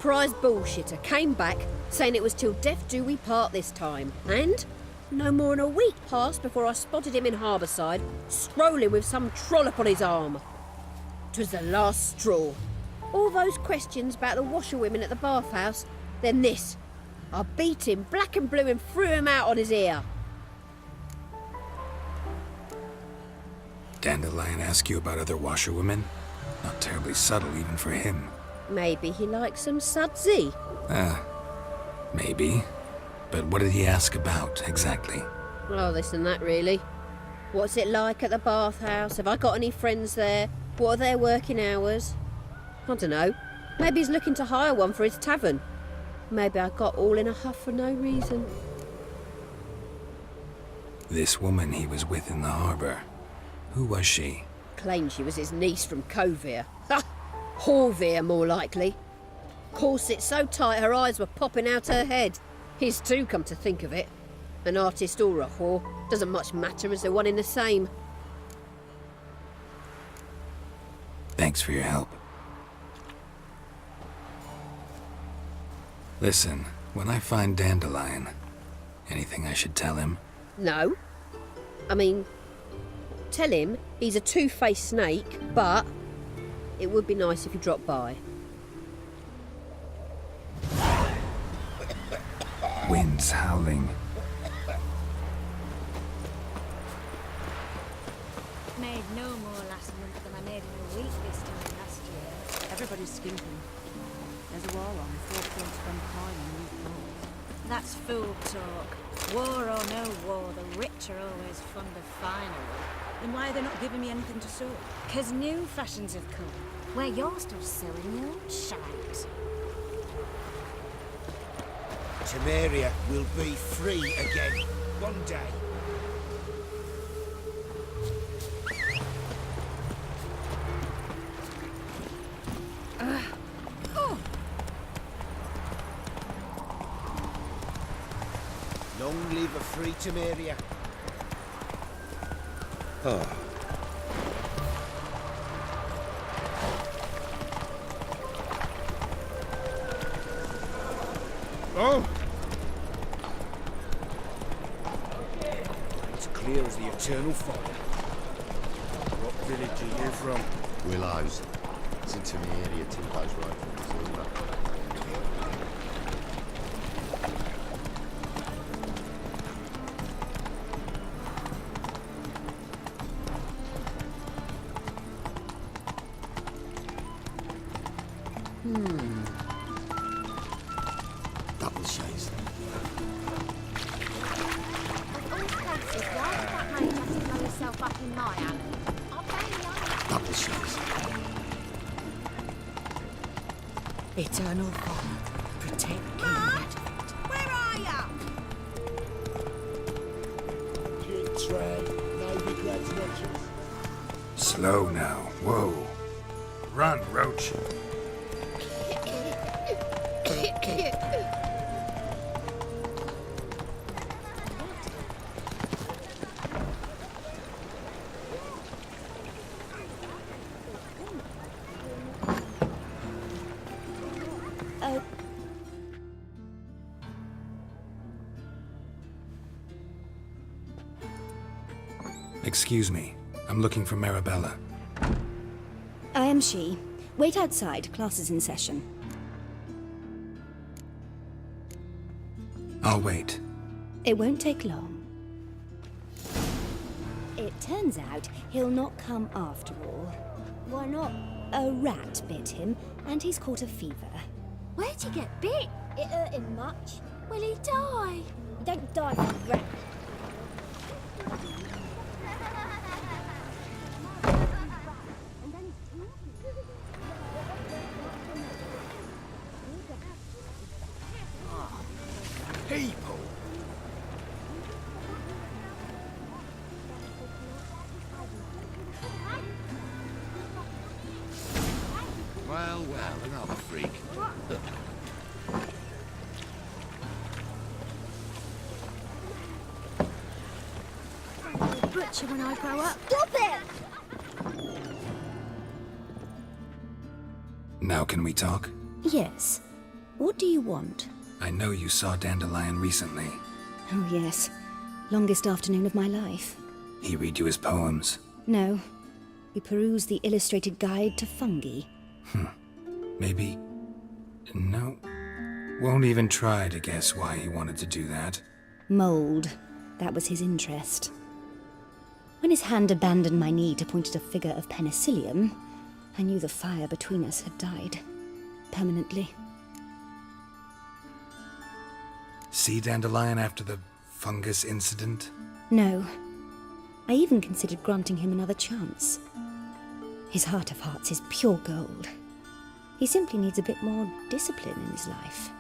Speaker 15: Prize bullshitter came back, saying it was till death do we part this time. And no more than a week passed before I spotted him in Harbourside, strolling with some trollop on his arm. 'Twas the last straw. All those questions about the washerwomen at the bathhouse, then this. I beat him black and blue and threw him out on his ear.
Speaker 4: Dandelion ask you about other washerwomen? Not terribly subtle even for him.
Speaker 15: Maybe he likes some sudsy.
Speaker 4: Maybe. But what did he ask about, exactly?
Speaker 15: Oh, this and that, really. What's it like at the bathhouse? Have I got any friends there? What are their working hours? I don't know. Maybe he's looking to hire one for his tavern. Maybe I got all in a huff for no reason.
Speaker 4: This woman he was with in the harbour. Who was she?
Speaker 15: Claimed she was his niece from Kovir. Ha! Horvir, more likely. Corset so tight her eyes were popping out her head. His too, come to think of it. An artist or a whore. Doesn't much matter as they're one in the same.
Speaker 4: Thanks for your help. Listen, when I find Dandelion, anything I should tell him?
Speaker 15: No. I mean, tell him he's a two-faced snake, but it would be nice if he dropped by.
Speaker 4: Wind's howling.
Speaker 16: Made no more last month than I made in a week this time last year. Everybody's skimping. There's a war on. Folk don't spend coin on these boats. That's fool talk. War or no war, the rich are always fond of finery. Then why are they not giving me anything to sew? 'Cause new fashions have come, where you're still sewing your own shite.
Speaker 8: Temeria will be free again, one day. Long live a free Temeria.
Speaker 12: Oh! It's clear as the eternal fire. What village are you from?
Speaker 17: Willows. It's into the area Timbo's right from Zilver. Double shades. Double shades.
Speaker 5: Eternal fire, protect King Redford.
Speaker 16: Where are ya?
Speaker 4: Slow now. Whoa. Run, Roach. Excuse me. I'm looking for Marabella.
Speaker 10: I am she. Wait outside. Class is in session.
Speaker 4: I'll wait.
Speaker 10: It won't take long. It turns out he'll not come after all. Why not? A rat bit him, and he's caught a fever.
Speaker 2: Where'd he get bit?
Speaker 10: It hurt him much.
Speaker 2: Will he die?
Speaker 10: You don't die from a rat.
Speaker 12: People!
Speaker 17: Well, another freak.
Speaker 2: Butcher when I grow up.
Speaker 10: Stop it!
Speaker 4: Now can we talk?
Speaker 10: Yes. What do you want?
Speaker 4: I know you saw Dandelion recently.
Speaker 10: Oh, yes. Longest afternoon of my life.
Speaker 4: He read you his poems.
Speaker 10: No. We perused the illustrated guide to fungi.
Speaker 4: Maybe... No. Won't even try to guess why he wanted to do that.
Speaker 10: Mold. That was his interest. When his hand abandoned my knee to point at a figure of penicillium, I knew the fire between us had died. Permanently.
Speaker 4: See Dandelion after the fungus incident?
Speaker 10: No. I even considered granting him another chance. His heart of hearts is pure gold. He simply needs a bit more discipline in his life.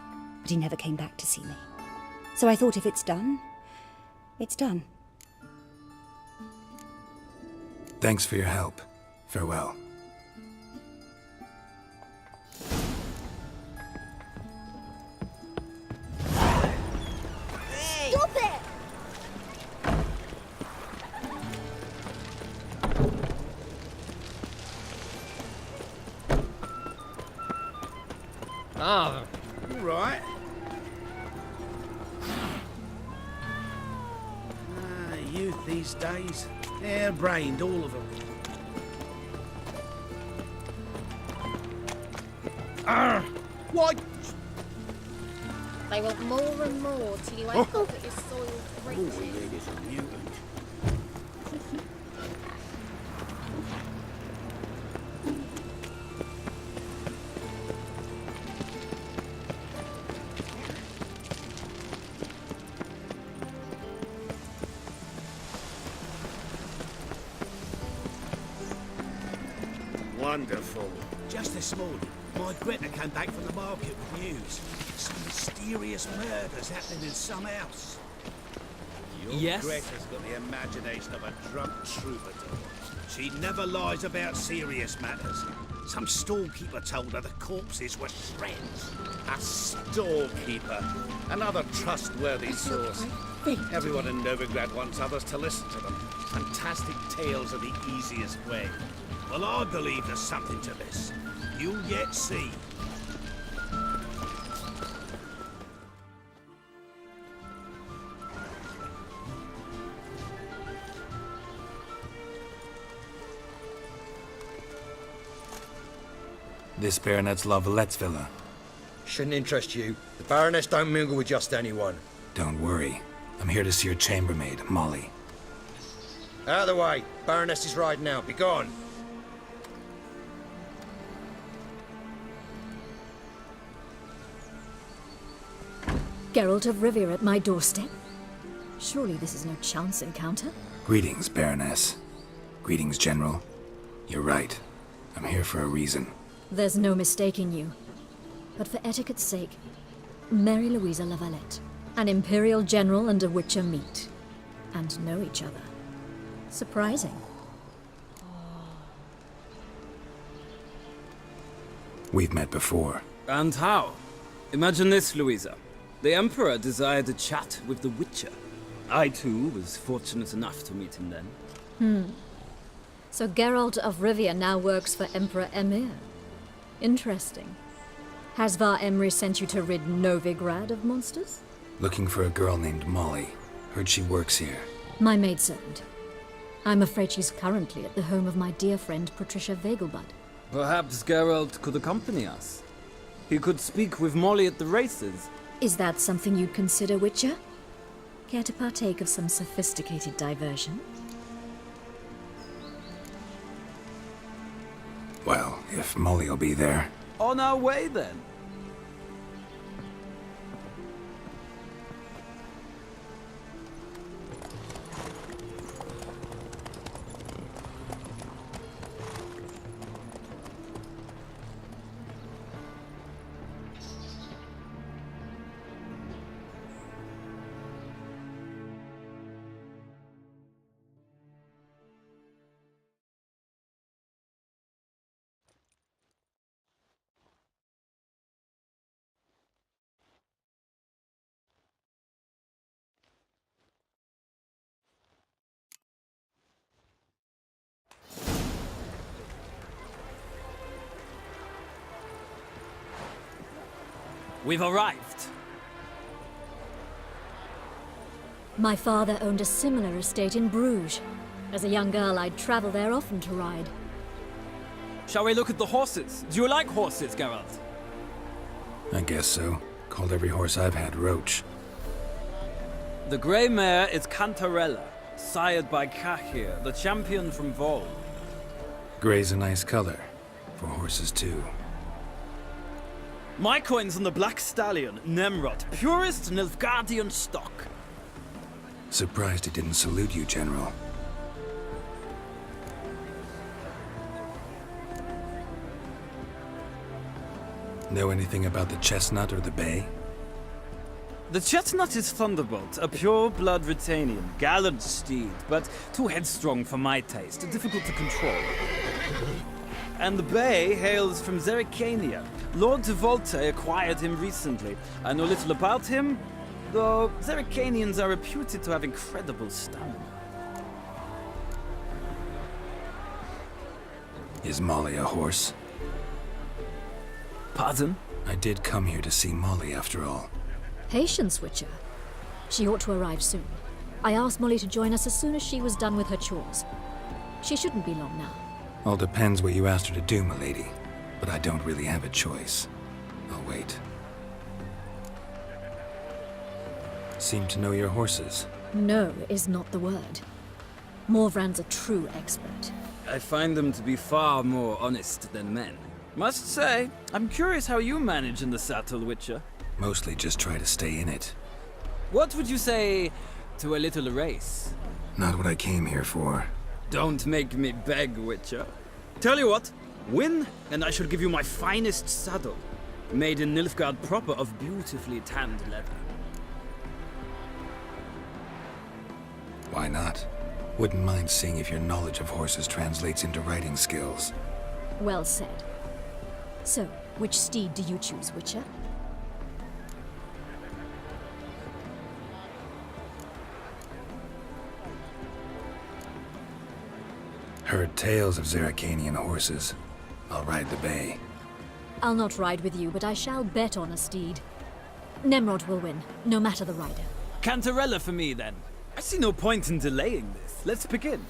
Speaker 10: But he never came back to see me. So I thought if it's done, it's done.
Speaker 4: Thanks for your help. Farewell.
Speaker 10: Stop it!
Speaker 12: Ah, all right.
Speaker 9: Youth these days. Hair-brained, all of them.
Speaker 12: What?
Speaker 2: They want more and more till you wake up at this soiled creature.
Speaker 9: It's a mutant.
Speaker 8: Wonderful.
Speaker 9: Just this morning, my Greta came back from the market with news. Some mysterious murders happening in some house.
Speaker 8: Your
Speaker 13: Yes?
Speaker 8: Greta's got the imagination of a drunk troubadour.
Speaker 9: She never lies about serious matters. Some storekeeper told her the corpses were shreds.
Speaker 8: A storekeeper. Another trustworthy source. Everyone in Novigrad wants others to listen to them. Fantastic tales are the easiest way.
Speaker 9: Well, I believe there's something to this. You'll yet see.
Speaker 4: This Baronet's La Vallette's villa.
Speaker 12: Shouldn't interest you. The Baroness don't mingle with just anyone.
Speaker 4: Don't worry. I'm here to see your chambermaid, Molly.
Speaker 12: Out of the way. Baroness is riding out. Be gone.
Speaker 18: Geralt of Rivia at my doorstep? Surely this is no chance encounter?
Speaker 4: Greetings, Baroness. Greetings, General. You're right. I'm here for a reason.
Speaker 18: There's no mistaking you. But for etiquette's sake, Mary Louisa La Valette, an Imperial General and a Witcher meet, and know each other. Surprising.
Speaker 4: We've met before.
Speaker 13: And how? Imagine this, Louisa. The Emperor desired a chat with the Witcher. I, too, was fortunate enough to meet him then.
Speaker 18: So Geralt of Rivia now works for Emperor Emir. Interesting. Has Var Emry sent you to rid Novigrad of monsters?
Speaker 4: Looking for a girl named Molly. Heard she works here.
Speaker 18: My maidservant. I'm afraid she's currently at the home of my dear friend Patricia Vegelbud.
Speaker 13: Perhaps Geralt could accompany us. He could speak with Molly at the races.
Speaker 18: Is that something you'd consider, Witcher? Care to partake of some sophisticated diversion?
Speaker 4: Well, if Molly'll be there.
Speaker 13: On our way, then. We've arrived.
Speaker 18: My father owned a similar estate in Bruges. As a young girl, I'd travel there often to ride.
Speaker 13: Shall we look at the horses? Do you like horses, Geralt?
Speaker 4: I guess so. Called every horse I've had Roach.
Speaker 13: The grey mare is Cantarella, sired by Cahir, the champion from Vol.
Speaker 4: Gray's a nice color. For horses, too.
Speaker 13: My coin's on the Black Stallion, Nemrod, purest Nilfgaardian stock.
Speaker 4: Surprised he didn't salute you, General. Know anything about the Chestnut or the Bay?
Speaker 13: The Chestnut is Thunderbolt, a pure-blood Retanian, gallant steed, but too headstrong for my taste, difficult to control. And the Bay hails from Zerrikania. Lord de Volte acquired him recently. I know little about him, though Zerrikanians are reputed to have incredible stamina.
Speaker 4: Is Molly a horse?
Speaker 13: Pardon?
Speaker 4: I did come here to see Molly, after all.
Speaker 18: Patience, Witcher. She ought to arrive soon. I asked Molly to join us as soon as she was done with her chores. She shouldn't be long now.
Speaker 4: All depends what you asked her to do, milady. But I don't really have a choice. I'll wait. Seem to know your horses.
Speaker 18: No is not the word. Morvran's a true expert.
Speaker 13: I find them to be far more honest than men. Must say, I'm curious how you manage in the saddle, Witcher.
Speaker 4: Mostly just try to stay in it.
Speaker 13: What would you say to a little race?
Speaker 4: Not what I came here for.
Speaker 13: Don't make me beg, Witcher. Tell you what, win, and I shall give you my finest saddle. Made in Nilfgaard proper of beautifully tanned leather.
Speaker 4: Why not? Wouldn't mind seeing if your knowledge of horses translates into riding skills.
Speaker 18: Well said. So, which steed do you choose, Witcher?
Speaker 4: Heard tales of Zerrikanian horses. I'll ride the Bay.
Speaker 18: I'll not ride with you, but I shall bet on a steed. Nemrod will win, no matter the rider.
Speaker 13: Cantarella for me, then. I see no point in delaying this. Let's begin.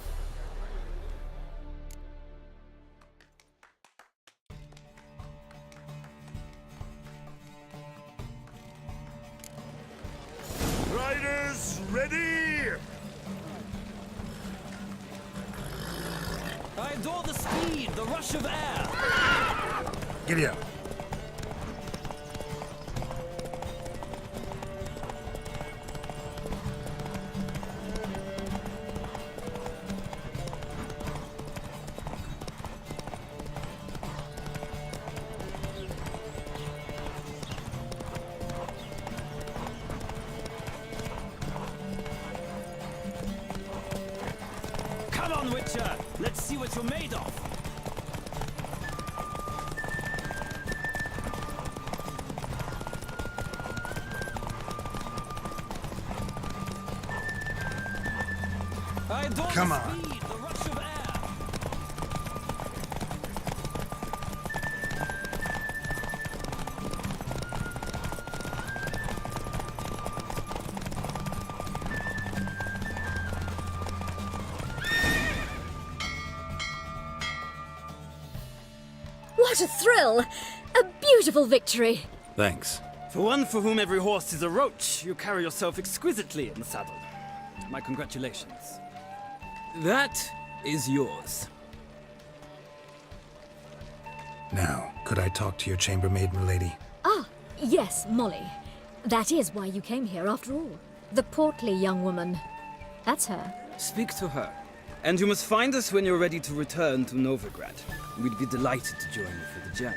Speaker 8: ready!
Speaker 13: I adore the speed, the rush of air.
Speaker 8: Giddy up.
Speaker 13: Come on, Witcher. Let's see what you're made of. I adore
Speaker 8: Come
Speaker 13: the
Speaker 8: on.
Speaker 13: speed, the rush of air.
Speaker 18: What a thrill! A beautiful victory!
Speaker 4: Thanks.
Speaker 13: For one for whom every horse is a roach, you carry yourself exquisitely in the saddle. My congratulations. That is yours.
Speaker 4: Now, could I talk to your chambermaid, milady?
Speaker 18: Ah, yes, Molly. That is why you came here after all. The portly young woman. That's her.
Speaker 13: Speak to her. And you must find us when you're ready to return to Novigrad. We'd be delighted to join you for the journey.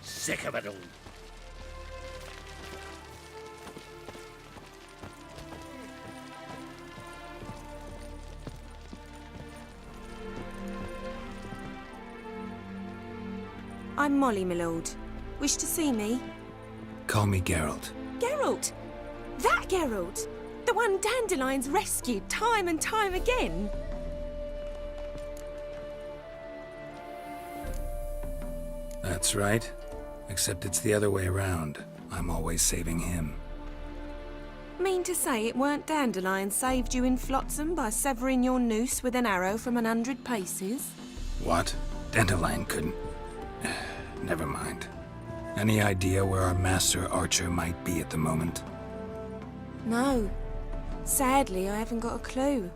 Speaker 9: Sick of it all.
Speaker 19: I'm Molly, my lord. Wish to see me?
Speaker 4: Call me Geralt.
Speaker 19: Geralt! That Geralt! The one Dandelion's rescued time and time again!
Speaker 4: That's right. Except it's the other way around. I'm always saving him.
Speaker 19: Mean to say it weren't Dandelion saved you in Flotsam by severing your noose with an arrow from 100 paces?
Speaker 4: What? Dandelion couldn't... Never mind. Any idea where our master archer might be at the moment?
Speaker 19: No. Sadly, I haven't got a clue.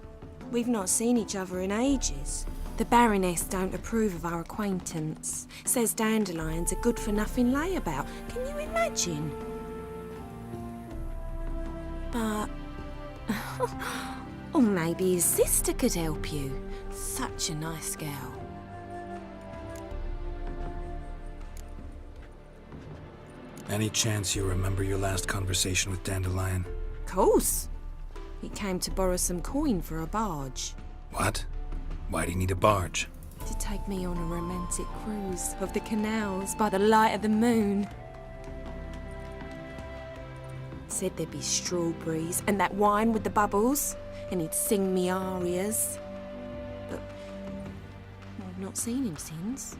Speaker 19: We've not seen each other in ages. The Baroness don't approve of our acquaintance. Says Dandelion's a good-for-nothing layabout. Can you imagine? But... or maybe his sister could help you. Such a nice girl.
Speaker 4: Any chance you remember your last conversation with Dandelion?
Speaker 19: Course. He came to borrow some coin for a barge.
Speaker 4: What? Why'd he need a barge?
Speaker 19: To take me on a romantic cruise of the canals by the light of the moon. Said there'd be strawberries and that wine with the bubbles, and he'd sing me arias. But I've not seen him since.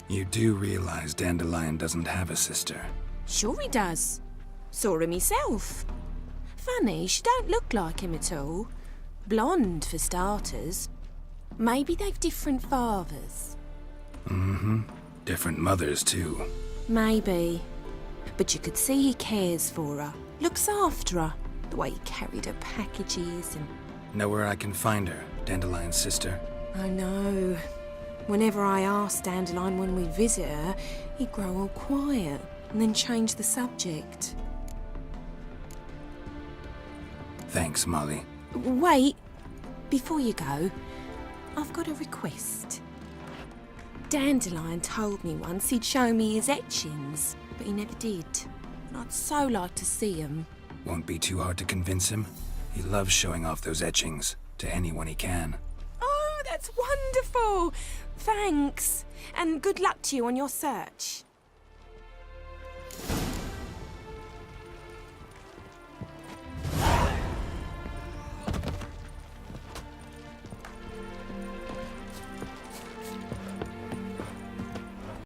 Speaker 4: You do realize Dandelion doesn't have a sister.
Speaker 19: Sure he does. Saw him myself. Funny, she don't look like him at all. Blonde, for starters. Maybe they've different fathers.
Speaker 4: Mm-hmm. Different mothers, too.
Speaker 19: Maybe. But you could see he cares for her. Looks after her. The way he carried her packages and...
Speaker 4: Know where I can find her, Dandelion's sister?
Speaker 19: I know. Whenever I asked Dandelion when we'd visit her, he'd grow all quiet and then change the subject.
Speaker 4: Thanks, Molly.
Speaker 19: Wait. Before you go, I've got a request. Dandelion told me once he'd show me his etchings, but he never did. And I'd so like to see them.
Speaker 4: Won't be too hard to convince him. He loves showing off those etchings to anyone he can.
Speaker 19: Oh, that's wonderful! Thanks. And good luck to you on your search.